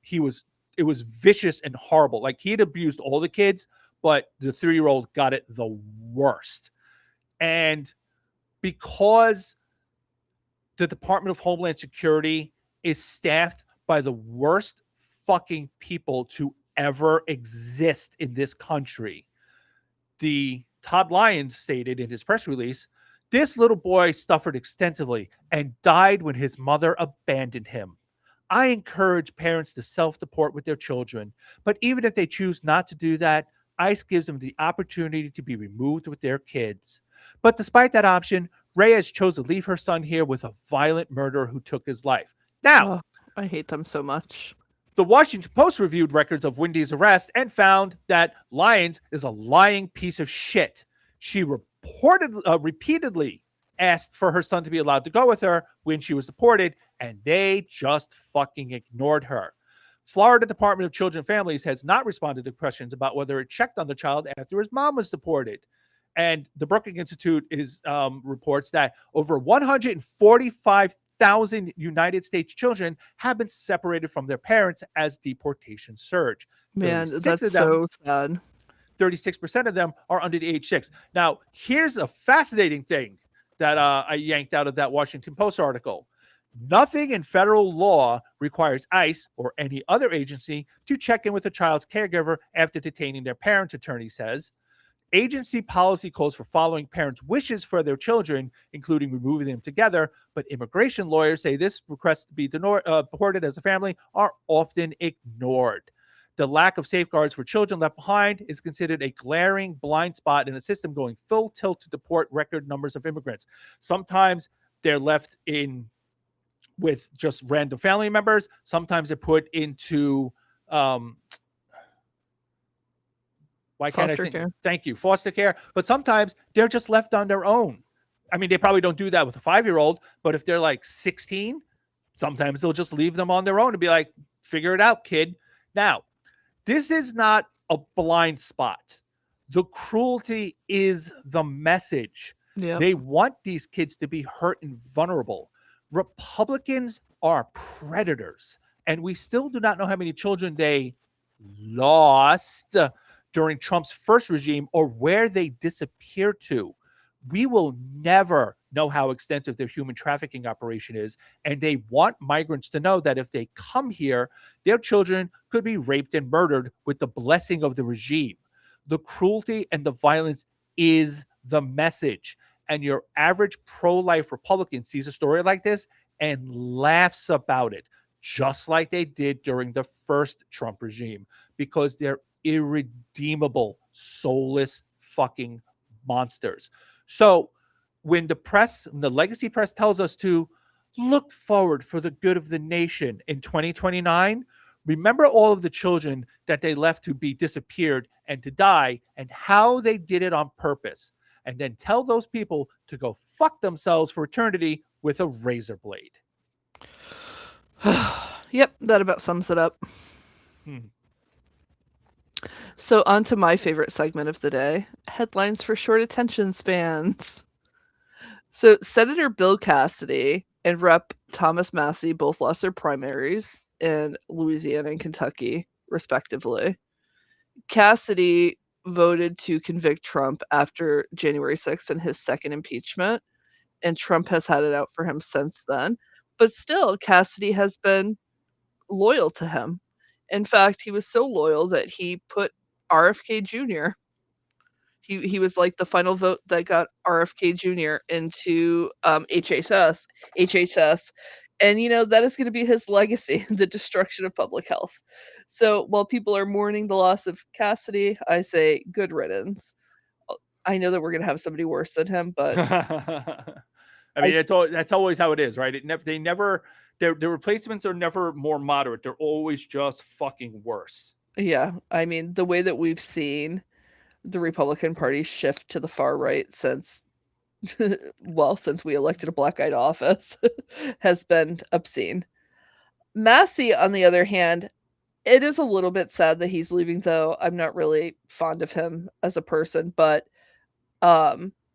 vicious and horrible. Like, he had abused all the kids, but the 3-year-old got it the worst. And because the Department of Homeland Security is staffed by the worst fucking people to ever exist in this country, the Todd Lyons stated in his press release, this little boy suffered extensively and died when his mother abandoned him. I encourage parents to self-deport with their children, but even if they choose not to do that, ICE gives them the opportunity to be removed with their kids. But despite that option, Reyes chose to leave her son here with a violent murderer who took his life. Now, I hate them so much. The Washington Post reviewed records of Wendy's arrest and found that Lyons is a lying piece of shit. She repeatedly asked for her son to be allowed to go with her when she was deported, and they just fucking ignored her. Florida Department of Children and Families has not responded to questions about whether it checked on the child after his mom was deported. And the Brookings Institute reports that over 145,000 United States children have been separated from their parents as deportation surge. Man, 36 that's of them, so sad. 36% of them are under the age 6. Now, here's a fascinating thing that I yanked out of that Washington Post article. Nothing in federal law requires ICE or any other agency to check in with a child's caregiver after detaining their parent, attorney says. Agency policy calls for following parents' wishes for their children, including removing them together, but immigration lawyers say this request to be deported as a family are often ignored. The lack of safeguards for children left behind is considered a glaring blind spot in a system going full tilt to deport record numbers of immigrants. Sometimes they're left in with just random family members. Sometimes they're put into why can't Foster I think? care. Thank you, foster care. But sometimes they're just left on their own. I mean, they probably don't do that with a 5-year-old, but if they're like 16, sometimes they'll just leave them on their own and be like, figure it out, kid. Now, this is not a blind spot. The cruelty is the message. Yeah. They want these kids to be hurt and vulnerable. Republicans are predators, and we still do not know how many children they lost during Trump's first regime or where they disappeared to. We will never know how extensive their human trafficking operation is, and they want migrants to know that if they come here, their children could be raped and murdered with the blessing of the regime. The cruelty and the violence is the message, and your average pro-life Republican sees a story like this and laughs about it, just like they did during the first Trump regime, because they're irredeemable, soulless fucking monsters. So when the legacy press tells us to look forward for the good of the nation in 2029, remember all of the children that they left to be disappeared and to die and how they did it on purpose. And then tell those people to go fuck themselves for eternity with a razor blade. Yep, that about sums it up. So on to my favorite segment of the day, headlines for short attention spans. So Senator Bill Cassidy and Rep. Thomas Massie both lost their primaries in Louisiana and Kentucky, respectively. Cassidy voted to convict Trump after January 6th in his second impeachment, and Trump has had it out for him since then. But still, Cassidy has been loyal to him. In fact, he was so loyal that he put RFK Jr. He was like the final vote that got RFK Jr. into HHS. And, you know, that is going to be his legacy, the destruction of public health. So while people are mourning the loss of Cassidy, I say good riddance. I know that we're going to have somebody worse than him, but I mean, that's always how it is, right? Their replacements are never more moderate. They're always just fucking worse. Yeah, I mean, the way that we've seen the Republican Party shift to the far right since we elected a black guy to office has been obscene. Massie, on the other hand, it is a little bit sad that he's leaving, though. I'm not really fond of him as a person, but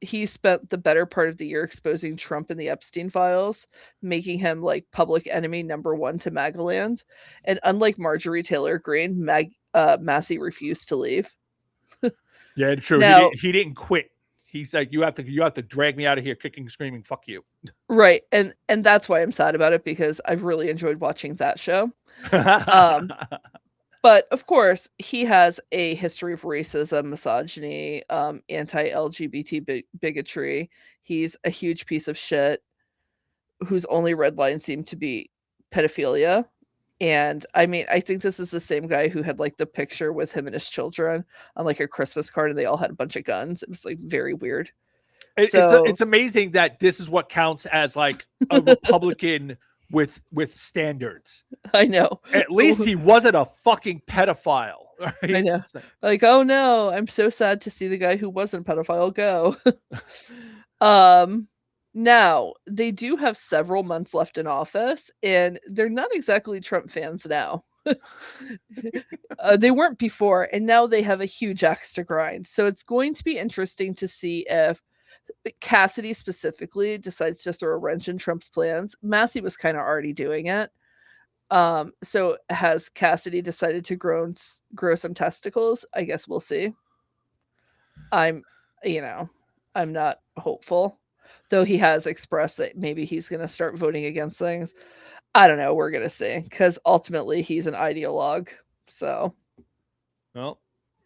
he spent the better part of the year exposing Trump in the Epstein files, making him like public enemy number one to MAGAland. And unlike Marjorie Taylor Greene, Massie refused to leave. Yeah, true. Now, he didn't quit. He's like, you have to drag me out of here, kicking, screaming, fuck you. Right, and that's why I'm sad about it, because I've really enjoyed watching that show. But of course, he has a history of racism, misogyny, anti-LGBT bigotry. He's a huge piece of shit whose only red line seemed to be pedophilia. And I mean, I think this is the same guy who had like the picture with him and his children on like a Christmas card, and they all had a bunch of guns. It was like very weird. It's amazing that this is what counts as like a Republican with standards. I know. At least he wasn't a fucking pedophile. Right? I know. It's like, Like, oh no, I'm so sad to see the guy who wasn't a pedophile go. Now they do have several months left in office, and they're not exactly Trump fans now. They weren't before, and now they have a huge axe to grind. So it's going to be interesting to see if Cassidy specifically decides to throw a wrench in Trump's plans. Massey was kind of already doing it. So has Cassidy decided to grow some testicles? I guess we'll see. I'm, I'm not hopeful, though he has expressed that maybe he's going to start voting against things. I don't know. We're going to see, because ultimately he's an ideologue. So, well,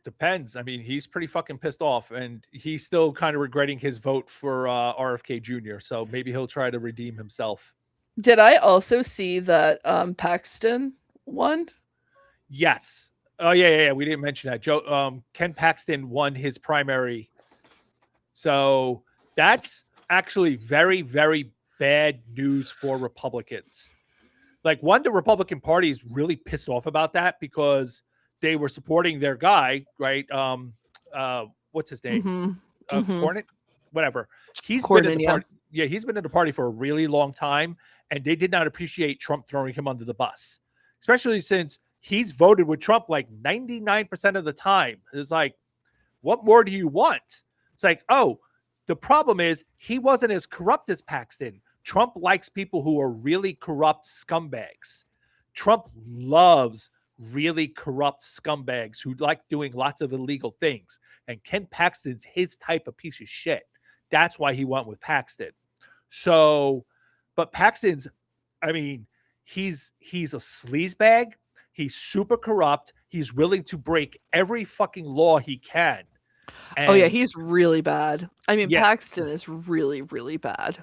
depends. I mean, he's pretty fucking pissed off, and he's still kind of regretting his vote for RFK Jr. So maybe he'll try to redeem himself. did I also see that Paxton won? Yes. Oh yeah. We didn't mention that. Ken Paxton won his primary. So that's actually very, very bad news for Republicans. Like, one, the Republican Party is really pissed off about that because they were supporting their guy, right? What's his name? Cornyn, whatever. He's been in the party. Yeah, he's been in the party for a really long time, and they did not appreciate Trump throwing him under the bus, especially since he's voted with Trump like 99% of the time. It's like, what more do you want? It's like, oh, the problem is he wasn't as corrupt as Paxton. Trump likes people who are really corrupt scumbags. Trump loves really corrupt scumbags who like doing lots of illegal things. And Ken Paxton's his type of piece of shit. That's why he went with Paxton. So, but Paxton's, I mean, he's a sleazebag. He's super corrupt. He's willing to break every fucking law he can. And, oh yeah, he's really bad. I mean, yeah. Paxton is really, really bad.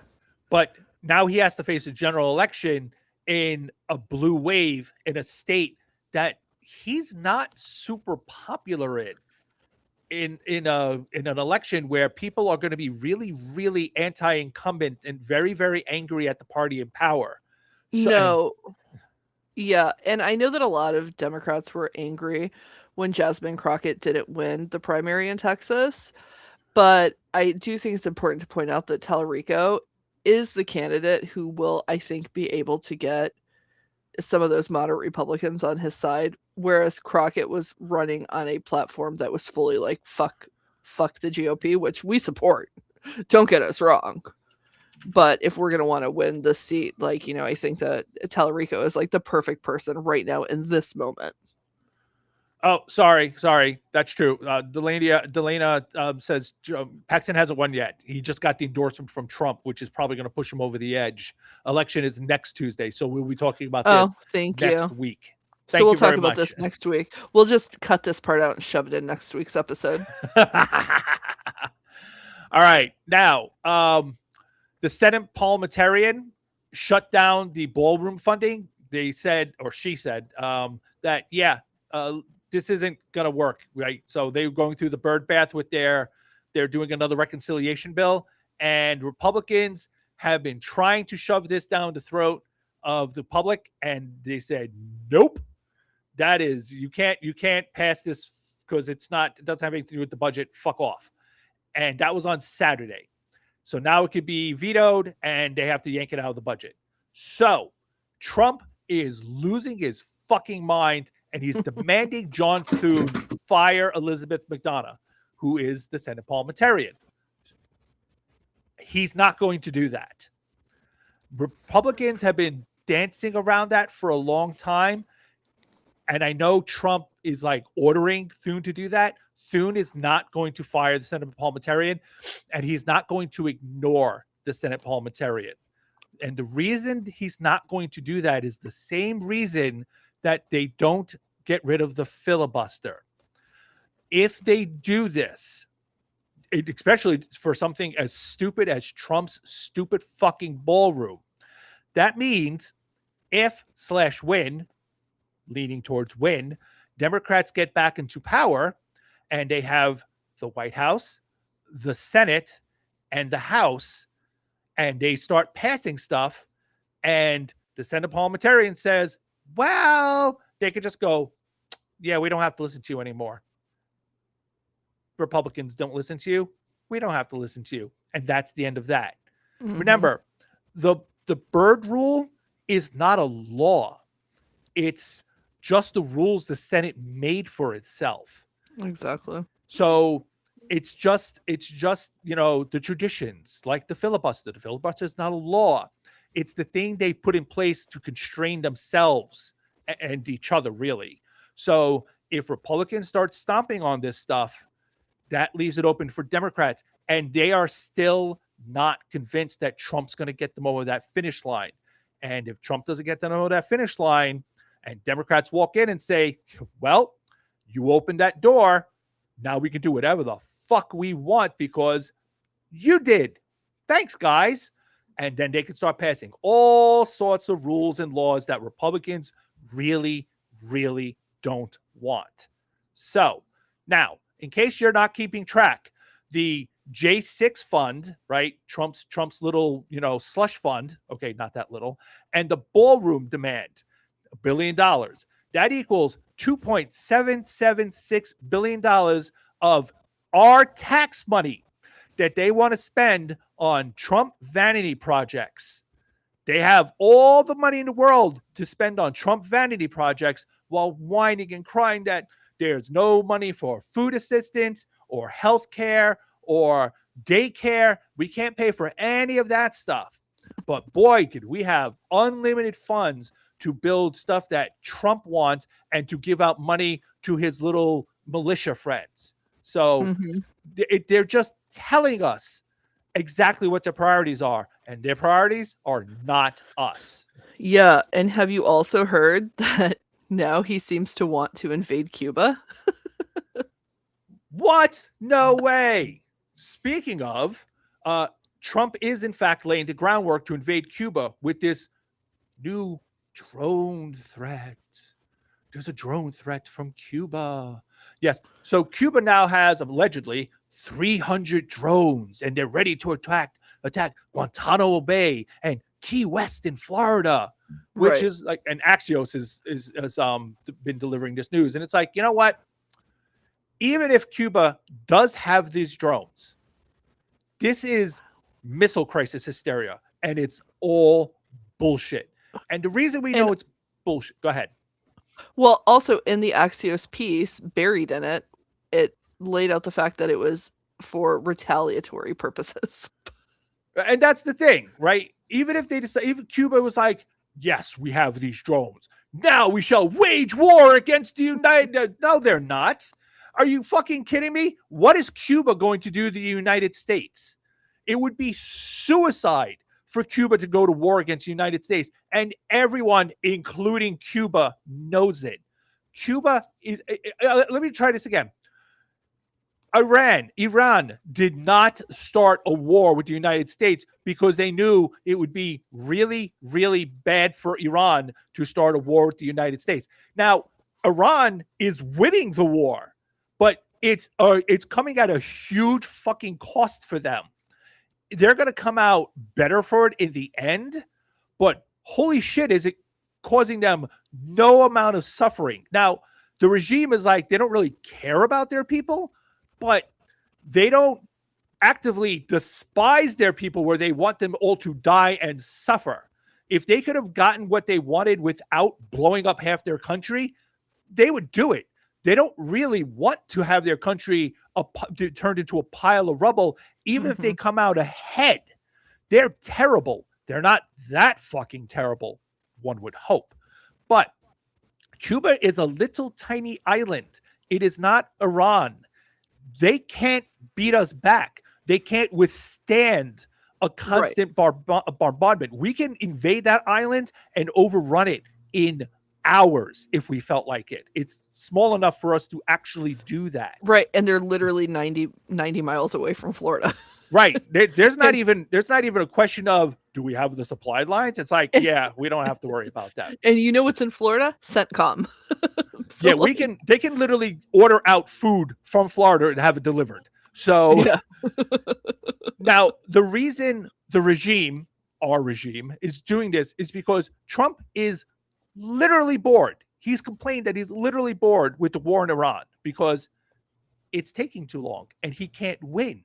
But now he has to face a general election in a blue wave in a state that he's not super popular in an election where people are going to be really, really anti-incumbent and very, very angry at the party in power. Yeah, and I know that a lot of Democrats were angry when Jasmine Crockett didn't win the primary in Texas, but I do think it's important to point out that Tallarico is the candidate who will, I think, be able to get some of those moderate Republicans on his side, whereas Crockett was running on a platform that was fully like, fuck the GOP, which we support. Don't get us wrong. But if we're going to want to win the seat, like, I think that Tallarico is like the perfect person right now in this moment. Oh, sorry. That's true. Delana says Paxton hasn't won yet. He just got the endorsement from Trump, which is probably going to push him over the edge. Election is next Tuesday, so we'll be talking about this next week. So we'll talk about this next week. We'll just cut this part out and shove it in next week's episode. All right. Now, the Senate parliamentarian shut down the ballroom funding. They said, or she said, that, this isn't going to work, right? So they were going through the bird bath with they're doing another reconciliation bill, and Republicans have been trying to shove this down the throat of the public, and they said, nope, that is, you can't pass this because it doesn't have anything to do with the budget. Fuck off. And that was on Saturday. So now it could be vetoed and they have to yank it out of the budget. So Trump is losing his fucking mind, and he's demanding John Thune fire Elizabeth McDonough, who is the Senate parliamentarian. He's not going to do that. Republicans have been dancing around that for a long time. And I know Trump is like ordering Thune to do that. Thune is not going to fire the Senate parliamentarian, and he's not going to ignore the Senate parliamentarian. And the reason he's not going to do that is the same reason that they don't get rid of the filibuster. If they do this, especially for something as stupid as Trump's stupid fucking ballroom, that means if/when, leaning towards when, Democrats get back into power and they have the White House, the Senate, and the House, and they start passing stuff, and The Senate parliamentarian says, well, they could just go, yeah, we don't have to listen to you anymore. Republicans don't listen to you. We don't have to listen to you. And that's the end of that. Mhm. Remember, the Byrd rule is not a law. It's just the rules the Senate made for itself. Exactly. So it's just the traditions, like the filibuster. The filibuster is not a law. It's the thing they've put in place to constrain themselves and each other, really. So if Republicans start stomping on this stuff, that leaves it open for Democrats, and they are still not convinced that Trump's going to get them over that finish line. And if Trump doesn't get them over that finish line, and Democrats walk in and say, well, you opened that door, now we can do whatever the fuck we want because you did. Thanks, guys. And then they can start passing all sorts of rules and laws that Republicans really, really don't want. So now, in case you're not keeping track, the J6 fund, right? Trump's little, slush fund. Okay, not that little. And the ballroom demand, $1 billion. That equals $2.776 billion of our tax money that they want to spend on Trump vanity projects. They have all the money in the world to spend on Trump vanity projects while whining and crying that there's no money for food assistance or health care or daycare. We can't pay for any of that stuff. But boy, could we have unlimited funds to build stuff that Trump wants and to give out money to his little militia friends. So they're just telling us exactly what their priorities are, and their priorities are not us. Yeah, and have you also heard that now he seems to want to invade Cuba? What? No way. Speaking of, Trump is in fact laying the groundwork to invade Cuba with this new drone threat. There's a drone threat from Cuba. Yes. So Cuba now has allegedly 300 drones, and they're ready to attack Guantanamo Bay and Key West in Florida, which Right. is like, and Axios has been delivering this news, and it's like, you know what? Even if Cuba does have these drones, this is missile crisis hysteria, and it's all bullshit. And the reason we know it's bullshit. Go ahead. Well, also in the Axios piece, buried in it, it laid out the fact that it was for retaliatory purposes. And that's the thing, right? Even if they decide, even Cuba was like, yes, we have these drones. Now we shall wage war against the United. No, they're not. Are you fucking kidding me? What is Cuba going to do to the United States? It would be suicide for Cuba to go to war against the United States. And everyone, including Cuba, knows it. Cuba is, let me try this again. Iran did not start a war with the United States because they knew it would be really, really bad for Iran to start a war with the United States. Now, Iran is winning the war, but it's coming at a huge fucking cost for them. They're going to come out better for it in the end, but holy shit, is it causing them no amount of suffering. Now, the regime is like, they don't really care about their people, but they don't actively despise their people where they want them all to die and suffer. If they could have gotten what they wanted without blowing up half their country, they would do it. They don't really want to have their country turned into a pile of rubble, even if they come out ahead. They're terrible. They're not that fucking terrible, one would hope. But Cuba is a little tiny island. It is not Iran. They can't beat us back. They can't withstand a constant bombardment. We can invade that island and overrun it in hours if we felt like it. It's small enough for us to actually do that. Right, and they're literally 90 miles away from Florida. Right. There's not even a question of, do we have the supply lines? It's like, yeah, we don't have to worry about that. And you know what's in Florida? CENTCOM. So yeah, they can literally order out food from Florida and have it delivered. So yeah. Now, the reason the regime, our regime is doing this is because Trump is literally bored. He's complained that he's literally bored with the war in Iran because it's taking too long and he can't win.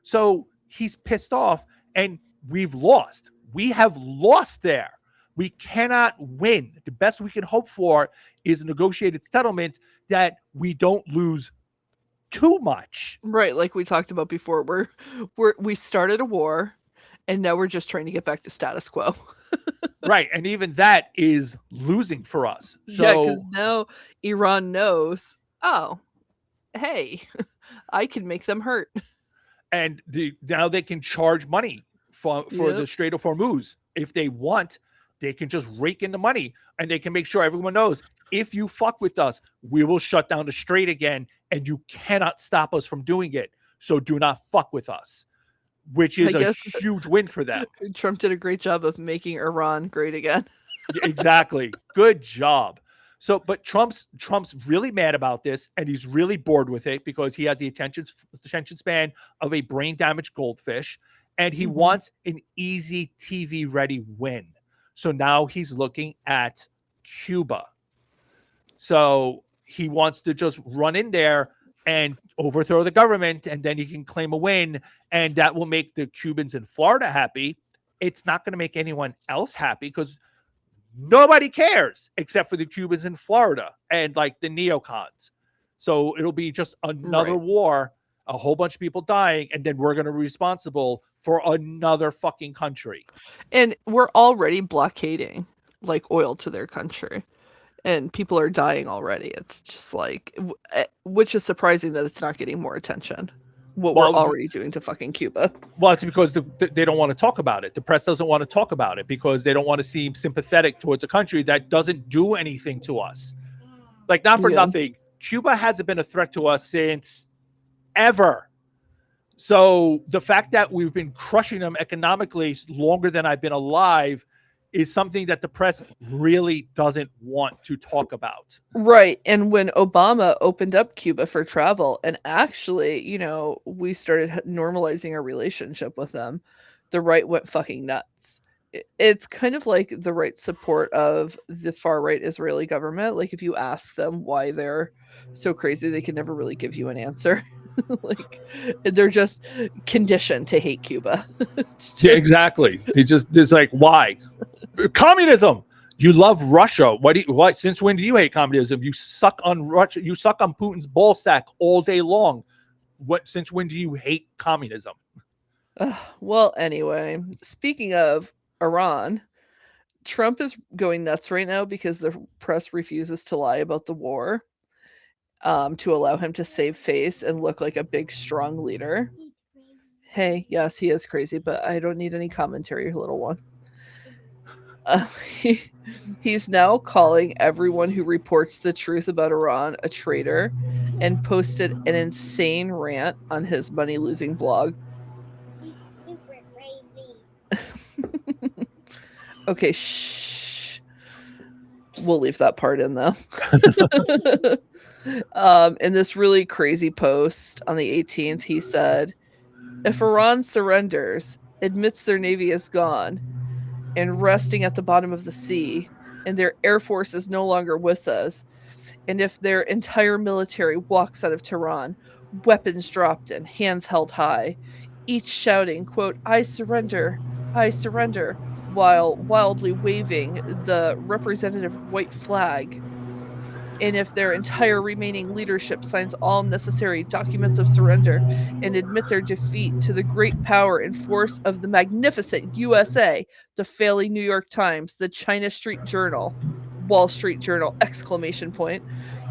So he's pissed off and we've lost. We have lost there. We cannot win. The best we can hope for is a negotiated settlement that we don't lose too much. Right, like we talked about before, we started a war and now we're just trying to get back to status quo. Right, and even that is losing for us. So yeah, because now Iran knows, oh, hey, I can make them hurt. And now they can charge money for Yep. the Strait of Hormuz. If they want, they can just rake in the money and they can make sure everyone knows, if you fuck with us, we will shut down the strait again and you cannot stop us from doing it. So do not fuck with us, which is a huge win for them. Trump did a great job of making Iran great again. Exactly. Good job. So, but Trump's really mad about this, and he's really bored with it because he has the attention span of a brain damaged goldfish, and he wants an easy TV ready win. So now he's looking at Cuba. So he wants to just run in there and overthrow the government, and then he can claim a win, and that will make the Cubans in Florida happy. It's not going to make anyone else happy because nobody cares except for the Cubans in Florida and like the neocons. So it'll be just another war, a whole bunch of people dying, and then we're going to be responsible for another fucking country. And we're already blockading like oil to their country. And people are dying already. It's just like, which is surprising that it's not getting more attention. What we're already doing to fucking Cuba. Well, it's because they don't want to talk about it. The press doesn't want to talk about it because they don't want to seem sympathetic towards a country that doesn't do anything to us. Like, not for nothing, Cuba hasn't been a threat to us since ever. So the fact that we've been crushing them economically longer than I've been alive is something that the press really doesn't want to talk about. Right. And when Obama opened up Cuba for travel, and actually, you know, we started normalizing our relationship with them, the right went fucking nuts. It's kind of like the right support of the far-right Israeli government. Like, if you ask them why they're so crazy, they can never really give you an answer. Like, they're just conditioned to hate Cuba. Yeah, exactly. It's like, why? Communism. You love Russia. What? Since when do you hate communism? You suck on Russia. You suck on Putin's ball sack all day long. Since when do you hate communism? Well, anyway, speaking of Iran, Trump is going nuts right now because the press refuses to lie about the war, to allow him to save face and look like a big, strong leader. Hey, yes, he is crazy, but I don't need any commentary, little one. He's now calling everyone who reports the truth about Iran a traitor and posted an insane rant on his money-losing blog. He's super crazy. Okay, shh. We'll leave that part in, though. In this really crazy post on the 18th, he said, if Iran surrenders, admits their navy is gone, and resting at the bottom of the sea, and their air force is no longer with us, and if their entire military walks out of Tehran, weapons dropped and hands held high, each shouting, quote, I surrender, while wildly waving the representative white flag, and if their entire remaining leadership signs all necessary documents of surrender and admit their defeat to the great power and force of the magnificent USA, the failing New York Times, the China Street Journal, Wall Street Journal, !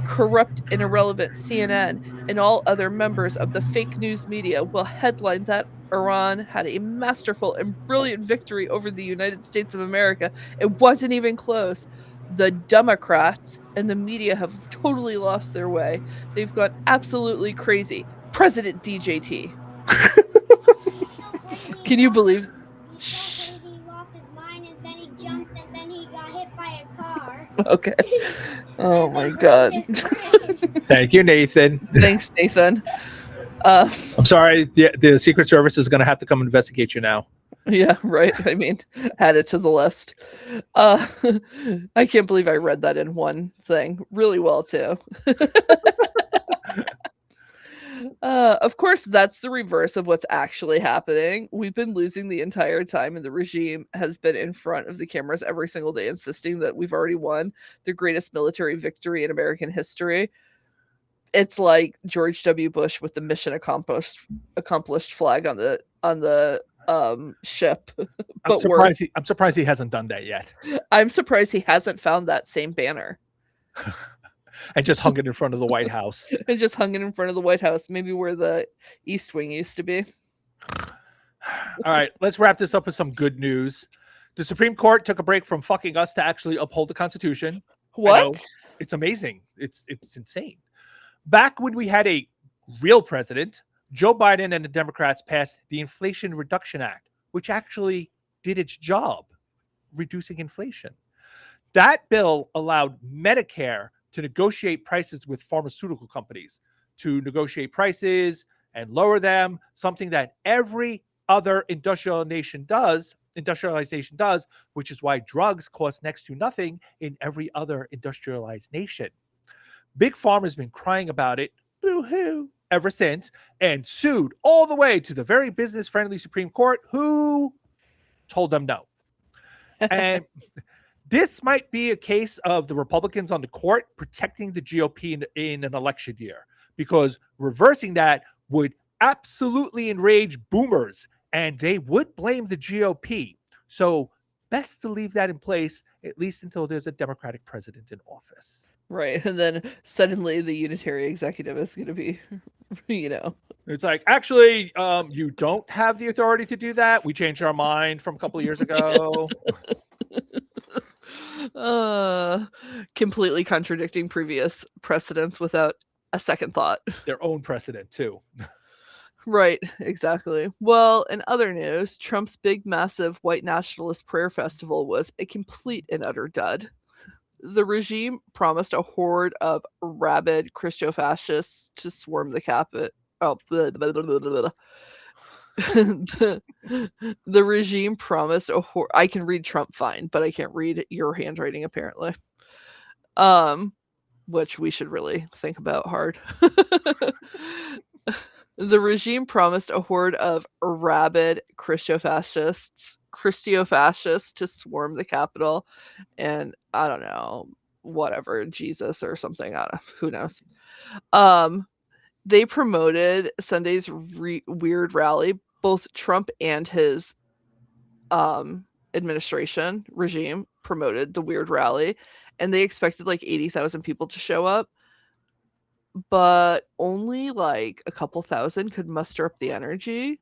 Corrupt and irrelevant CNN, and all other members of the fake news media will headline that Iran had a masterful and brilliant victory over the United States of America. It wasn't even close. The Democrats and the media have totally lost their way. They've gone absolutely crazy. President DJT. Can you believe? He lost his mind and then he jumped and then he got hit by a car. Okay. Oh my God. Thank you, Nathan. Thanks, Nathan. I'm sorry. The Secret Service is going to have to come investigate you now. Yeah, right. I mean, add it to the list. Uh, I can't believe I read that in one thing really well too. Of course, that's the reverse of what's actually happening. We've been losing the entire time, and the regime has been in front of the cameras every single day, insisting that we've already won the greatest military victory in American history. It's like George W. Bush with the mission accomplished flag on the ship, but worse. I'm surprised he hasn't done that yet, I'm surprised he hasn't found that same banner and just hung it in front of the White House. and just hung it in front of the White House, maybe where the East Wing used to be. All right, let's wrap this up with some good news. The Supreme Court took a break from fucking us to actually uphold the Constitution. I know, What? it's amazing. It's insane. Back when we had a real president, Joe Biden and the Democrats passed the Inflation Reduction Act, which actually did its job, reducing inflation. That bill allowed Medicare to negotiate prices with pharmaceutical companies, to negotiate prices and lower them, something that every other industrialization does, which is why drugs cost next to nothing in every other industrialized nation. Big Pharma's been crying about it, boo-hoo, ever since, and sued all the way to the very business-friendly Supreme Court, who told them no. And this might be a case of the Republicans on the court protecting the GOP in an election year, because reversing that would absolutely enrage boomers, and they would blame the GOP. So best to leave that in place, at least until there's a Democratic president in office. Right. And then suddenly the unitary executive is going to be, It's like, actually, you don't have the authority to do that. We changed our mind from a couple of years ago. Completely contradicting previous precedents without a second thought. Their own precedent, too. Right, exactly. Well, in other news, Trump's big, massive white nationalist prayer festival was a complete and utter dud. The regime promised a horde of rabid Christo-fascists to swarm the Capitol. Oh, blah, blah, blah, blah, blah. The regime promised a horde. I can read Trump fine, but I can't read your handwriting apparently. Which we should really think about hard. The regime promised a horde of rabid Christo-fascists to swarm the Capitol, and I don't know, whatever, Jesus or something. I don't know, who knows. They promoted Sunday's weird rally. Both Trump and his administration regime promoted the weird rally, and they expected like 80,000 people to show up, but only like a couple thousand could muster up the energy.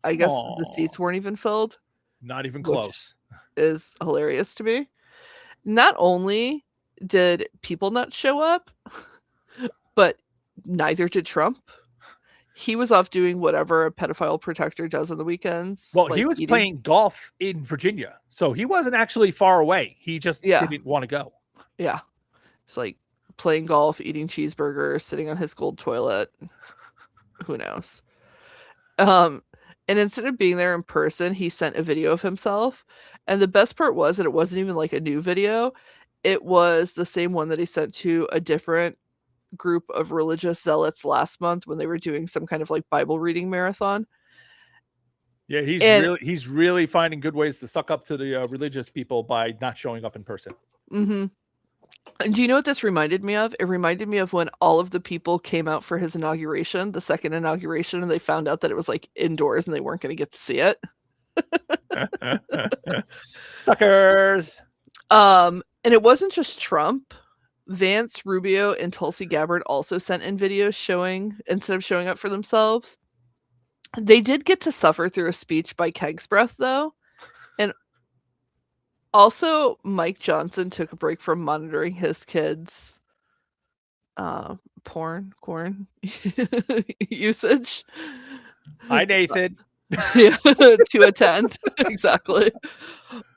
I guess the seats weren't even filled. Not even close. Is hilarious to me. Not only did people not show up, but neither did Trump. He was off doing whatever a pedophile protector does on the weekends. Well, he was playing golf in Virginia, so he wasn't actually far away. He just didn't want to go. Yeah. It's like playing golf, eating cheeseburgers, sitting on his gold toilet. Who knows? And instead of being there in person, he sent a video of himself. And the best part was that it wasn't even like a new video. It was the same one that he sent to a different group of religious zealots last month when they were doing some kind of like Bible reading marathon. Yeah, he's really finding good ways to suck up to the religious people by not showing up in person. Mm-hmm. And do you know what this reminded me of? It reminded me of when all of the people came out for his inauguration, the second inauguration, and they found out that it was like indoors and they weren't going to get to see it. Suckers. And it wasn't just Trump. Vance, Rubio, and Tulsi Gabbard also sent in videos showing, instead of showing up for themselves. They did get to suffer through a speech by Keg's Breath, though. And also, Mike Johnson took a break from monitoring his kids' porn usage. Hi, Nathan. Yeah, to attend. Exactly.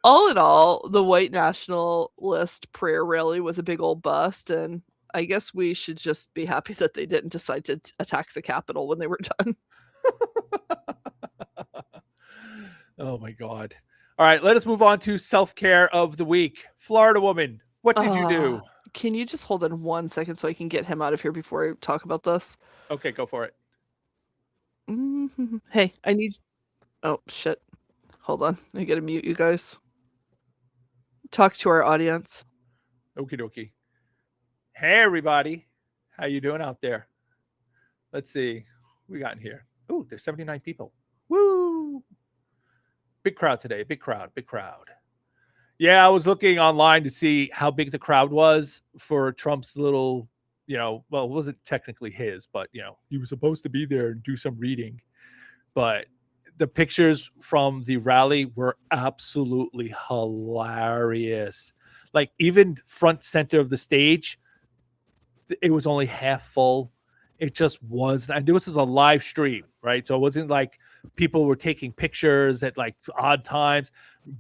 All in all, the white nationalist prayer rally was a big old bust, and I guess we should just be happy that they didn't decide to attack the Capitol when they were done. Oh my God. All right, let us move on to self-care of the week. Florida woman, what did you do? Can you just hold on 1 second so I can get him out of here before I talk about this? Okay, go for it. Hey, I need. Oh shit! Hold on, I gotta mute you guys. Talk to our audience. Okie dokie. Hey everybody, how you doing out there? Let's see, we got in here. Oh, there's 79 people. Woo! Big crowd today. Big crowd. Big crowd. Yeah, I was looking online to see how big the crowd was for Trump's little, well, it wasn't technically his, but he was supposed to be there and do some reading. But the pictures from the rally were absolutely hilarious. Like even front center of the stage, it was only half full. It just was, and this is a live stream, right? So it wasn't like people were taking pictures at like odd times.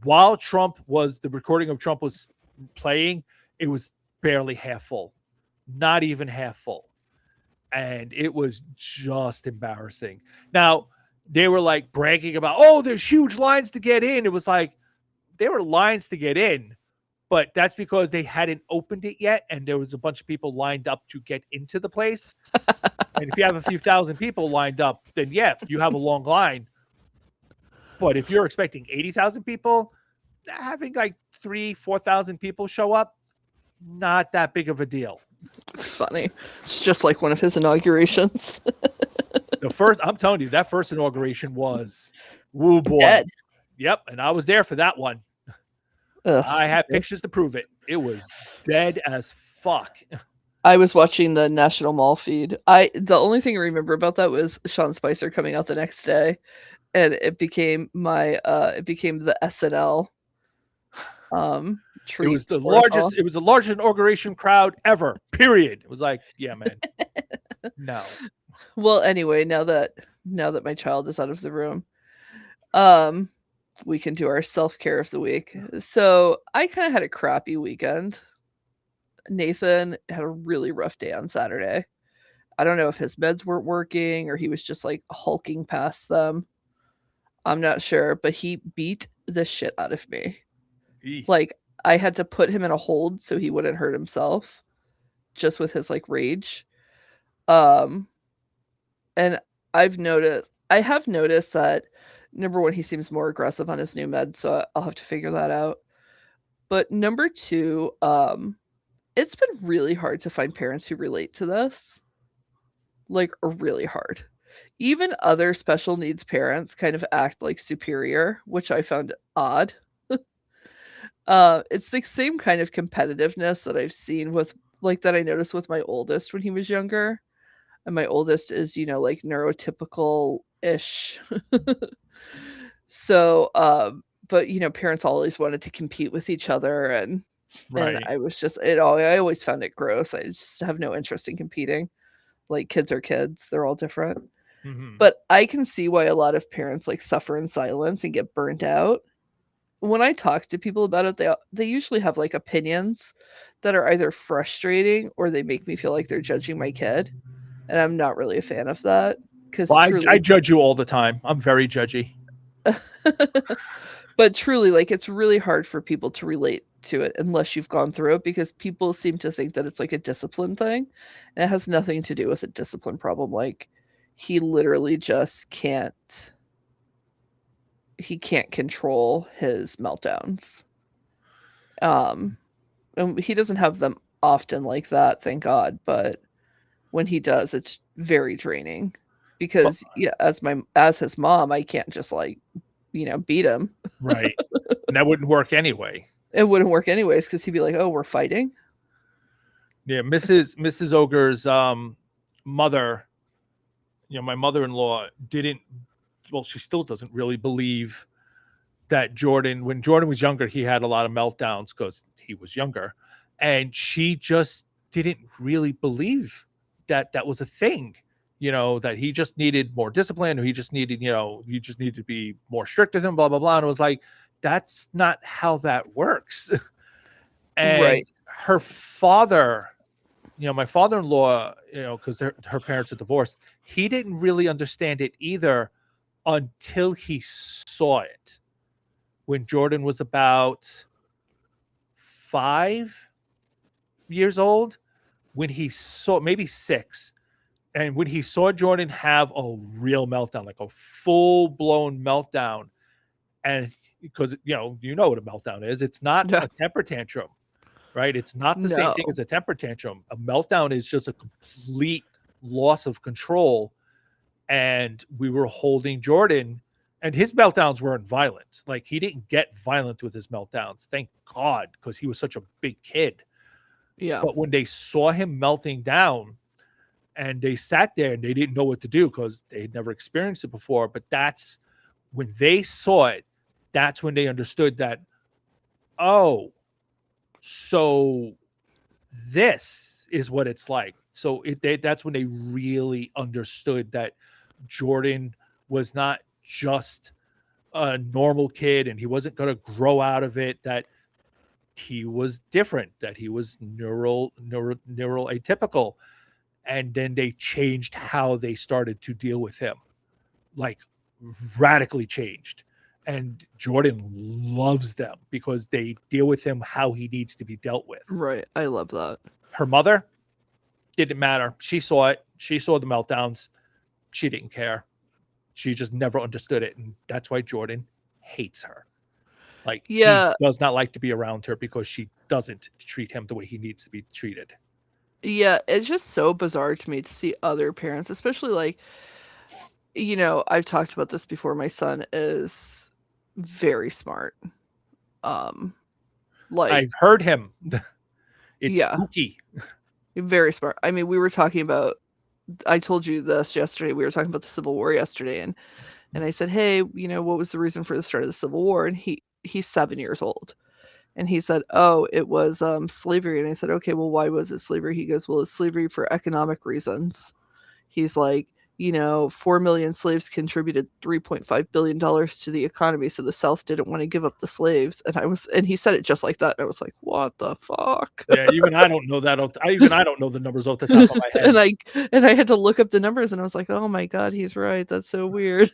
While the recording of Trump was playing, it was barely half full, not even half full. And it was just embarrassing. Now, they were like bragging about, oh, there's huge lines to get in. It was like, there were lines to get in, but that's because they hadn't opened it yet. And there was a bunch of people lined up to get into the place. And if you have a few thousand people lined up, then yeah, you have a long line. But if you're expecting 80,000 people, having like 4,000 people show up, not that big of a deal. It's funny. It's just like one of his inaugurations. I'm telling you, that first inauguration was, woo boy. Dead. Yep, and I was there for that one. Ugh. I have pictures to prove it. It was dead as fuck. I was watching the National Mall feed. The only thing I remember about that was Sean Spicer coming out the next day, and it became the SNL treat. It was the largest. It was the largest inauguration crowd ever. Period. It was like, yeah, man. No. Well, anyway, now that my child is out of the room, we can do our self-care of the week. So I kind of had a crappy weekend. Nathan had a really rough day on Saturday. I don't know if his meds weren't working or he was just like hulking past them. I'm not sure, but he beat the shit out of me. Eek. Like I had to put him in a hold so he wouldn't hurt himself just with his like rage. And I have noticed that number one, he seems more aggressive on his new med, so I'll have to figure that out. But number two, it's been really hard to find parents who relate to this. Like really hard. Even other special needs parents kind of act like superior, which I found odd. It's the same kind of competitiveness that I've seen with that I noticed with my oldest when he was younger. And my oldest is, like neurotypical-ish. So, but parents always wanted to compete with each other and I was just I always found it gross. I just have no interest in competing. Like kids are kids, they're all different. Mm-hmm. But I can see why a lot of parents like suffer in silence and get burnt out. When I talk to people about it, they usually have like opinions that are either frustrating or they make me feel like they're judging my kid. And I'm not really a fan of that because I judge you all the time. I'm very judgy. But truly, like it's really hard for people to relate to it unless you've gone through it because people seem to think that it's like a discipline thing. And it has nothing to do with a discipline problem. Like he literally just can't control his meltdowns. And he doesn't have them often like that, thank God, but when he does, it's very draining because as his mom, I can't just like, beat him. Right. And that wouldn't work anyway. It wouldn't work anyways because he'd be like, "Oh, we're fighting." Yeah, Mrs. Ogre's mother, my mother-in-law she still doesn't really believe that when Jordan was younger, he had a lot of meltdowns because he was younger. And she just didn't really believe that was a thing, that he just needed more discipline or he just needed to be more strict with him, blah, blah, blah. And it was like, that's not how that works. And Right. her father, my father-in-law, because her parents are divorced, he didn't really understand it either until he saw it. when Jordan was about 5 years old, when he saw, maybe 6, and when he saw Jordan have a real meltdown, like a full-blown meltdown, and because you know what a meltdown is. It's not Yeah. a temper tantrum, right? It's not the same No. thing as a temper tantrum. A meltdown is just a complete loss of control. And we were holding Jordan, and his meltdowns weren't violent. Like, he didn't get violent with his meltdowns, thank God, because he was such a big kid. Yeah. But when they saw him melting down, and they sat there and they didn't know what to do because they had never experienced it before. But that's when they saw it, that's when they understood that, oh, so this is what it's like. So that's when they really understood that Jordan was not just a normal kid and he wasn't going to grow out of it, that he was different, that he was neural atypical. And then they changed how they started to deal with him, like radically changed. And Jordan loves them because they deal with him how he needs to be dealt with. Right. I love that. Her mother, didn't matter. She saw it. She saw the meltdowns. She didn't care. She just never understood it. And that's why Jordan hates her. Like, Yeah. he does not like to be around her because she doesn't treat him the way he needs to be treated. Yeah, it's just so bizarre to me to see other parents, especially like, I've talked about this before. My son is very smart. Like, I've heard him. It's yeah, spooky. very smart. I mean, we were talking about, I told you this yesterday. We were talking about the Civil War yesterday, and I said, hey, what was the reason for the start of the Civil War? And he's 7 years old. And he said, oh, it was slavery. And I said, okay, well, why was it slavery? He goes, well, it's slavery for economic reasons. He's like, 4 million slaves contributed $3.5 billion to the economy. So the South didn't want to give up the slaves. And he said it just like that. And I was like, what the fuck? Yeah, even I don't know that. I don't know the numbers off the top of my head. and I had to look up the numbers, and I was like, oh my God, he's right. That's so weird.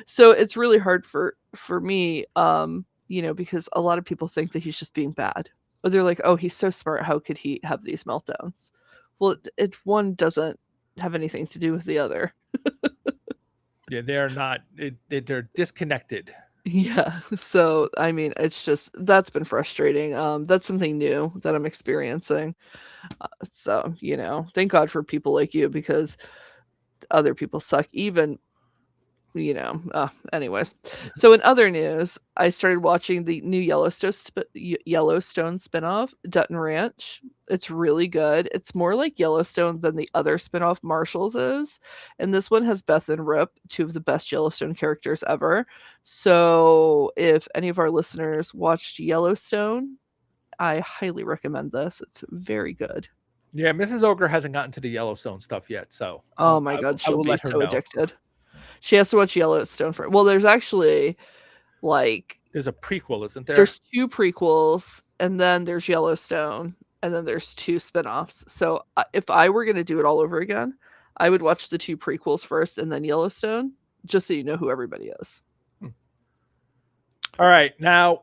So it's really hard for me, because a lot of people think that he's just being bad. Or they're like, oh, he's so smart. How could he have these meltdowns? Well, one doesn't have anything to do with the other. Yeah, they're not. They're disconnected. Yeah. So, I mean, it's just, that's been frustrating. That's something new that I'm experiencing. So, thank God for people like you, because other people suck. Even anyways. So in other news, I started watching the new Yellowstone spinoff, Dutton Ranch. It's really good. It's more like Yellowstone than the other spinoff, Marshall's, is. And this one has Beth and Rip, two of the best Yellowstone characters ever. So if any of our listeners watched Yellowstone, I highly recommend this. It's very good. Yeah, Mrs. Ogre hasn't gotten to the Yellowstone stuff yet, so Oh my God, I she'll will be let her so know. addicted. She has to watch Yellowstone for. Well, there's actually there's a prequel, isn't there? There's 2 prequels, and then there's Yellowstone, and then there's 2 spinoffs. So if I were going to do it all over again, I would watch the 2 prequels first and then Yellowstone, just so you know who everybody is. All right. Now,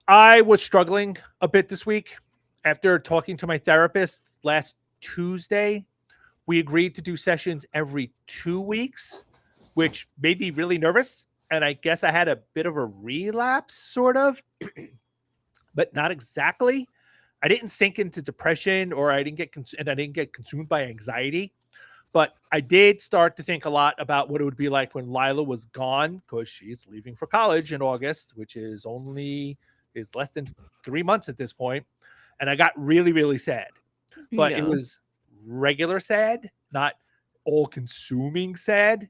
I was struggling a bit this week after talking to my therapist last Tuesday. We agreed to do sessions every 2 weeks, which made me really nervous. And I guess I had a bit of a relapse, sort of, but not exactly. I didn't sink into depression, or I didn't get consumed by anxiety. But I did start to think a lot about what it would be like when Lila was gone, because she's leaving for college in August, which is less than 3 months at this point. And I got really, really sad. But it was regular sad, not all-consuming sad.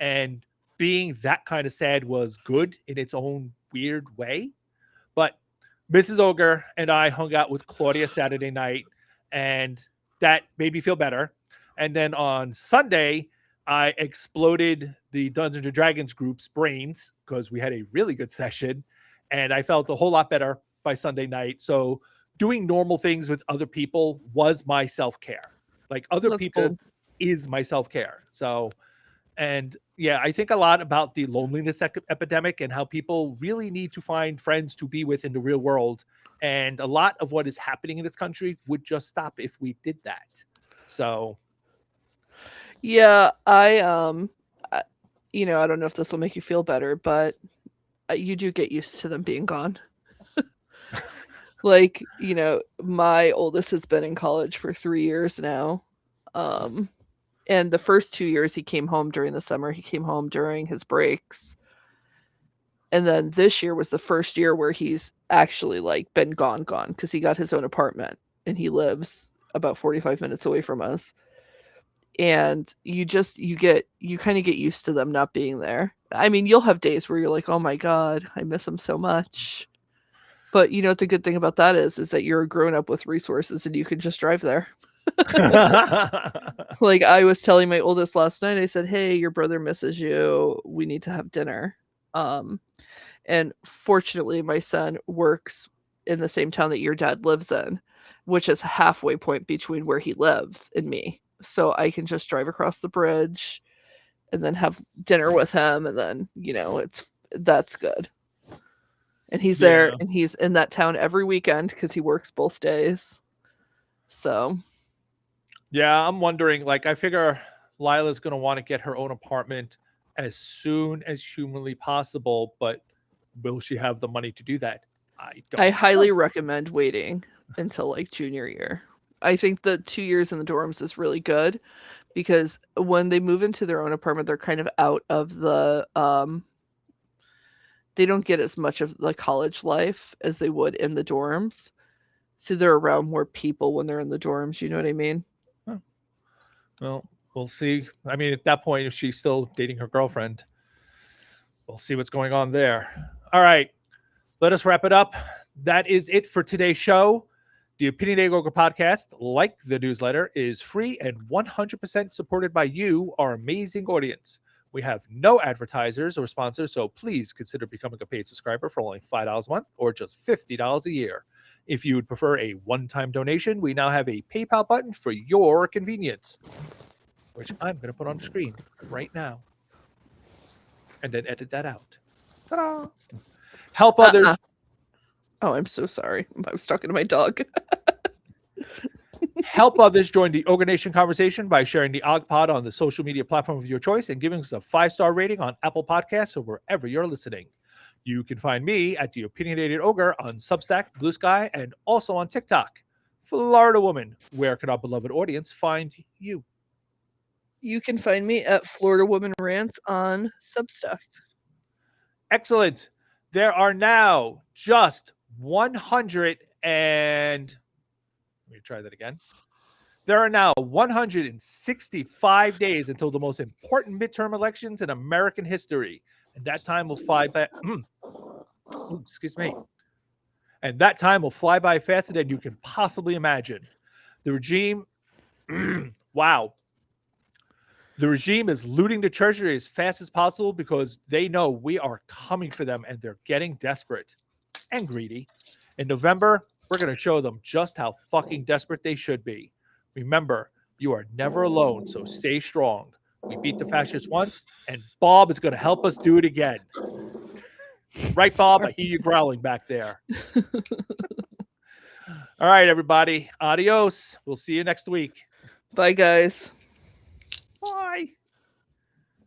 And being that kind of sad was good in its own weird way. But Mrs. Ogre and I hung out with Claudia Saturday night, and that made me feel better. And then on Sunday, I exploded the Dungeons and Dragons group's brains because we had a really good session, and I felt a whole lot better by Sunday night. So doing normal things with other people was my self-care. Like, other That's people good. is my self-care. So And yeah, I think a lot about the loneliness epidemic and how people really need to find friends to be with in the real world. And a lot of what is happening in this country would just stop if we did that. So, Yeah, I I don't know if this will make you feel better, but you do get used to them being gone. Like, my oldest has been in college for 3 years now. And the first 2 years he came home during the summer, he came home during his breaks. And then this year was the first year where he's actually like been gone because he got his own apartment and he lives about 45 minutes away from us. And you kind of get used to them not being there. I mean, you'll have days where you're like, "Oh my god, I miss them so much." But you know what the good thing about that is that you're a grown up with resources and you can just drive there. Like I was telling my oldest last night, I said, "Hey, your brother misses you. We need to have dinner." And fortunately, my son works in the same town that your dad lives in, which is a halfway point between where he lives and me. So I can just drive across the bridge and then have dinner with him, and then that's good. And he's there, yeah. and he's in that town every weekend because he works both days. So Yeah, I'm wondering, like, I figure Lila's going to want to get her own apartment as soon as humanly possible, but will she have the money to do that? I I don't highly know. recommend waiting until like junior year. I think the 2 years in the dorms is really good because when they move into their own apartment, they're kind of out of the they don't get as much of the college life as they would in the dorms. So they're around more people when they're in the dorms, you know what I mean? Huh. Well, we'll see. I mean, at that point, if she's still dating her girlfriend, we'll see what's going on there. All right, let us wrap it up. That is it for today's show. The Opinionated Ogre podcast, like the newsletter, is free and 100% supported by you, our amazing audience. We have no advertisers or sponsors, so please consider becoming a paid subscriber for only $5 a month or just $50 a year. If you would prefer a one-time donation, we now have a PayPal button for your convenience, which I'm going to put on the screen right now and then edit that out. Ta-da! Help others. Oh, I'm so sorry. I was talking to my dog. Help others join the Ogre Nation conversation by sharing the Og Pod on the social media platform of your choice and giving us a 5-star rating on Apple Podcasts or wherever you're listening. You can find me at the Opinionated Ogre on Substack, Blue Sky, and also on TikTok. Florida Woman, where can our beloved audience find you? You can find me at Florida Woman Rants on Substack. Excellent. There are now just 100 and let me try that again. There are now 165 days until the most important midterm elections in American history. And that time will fly by. Excuse me. And that time will fly by faster than you can possibly imagine. The regime, wow. The regime is looting the treasury as fast as possible because they know we are coming for them and they're getting desperate and greedy. In November, we're going to show them just how fucking desperate they should be. Remember, you are never alone, so stay strong. We beat the fascists once, and Bob is going to help us do it again. Right, Bob? I hear you growling back there. All right, everybody. Adios. We'll see you next week. Bye, guys.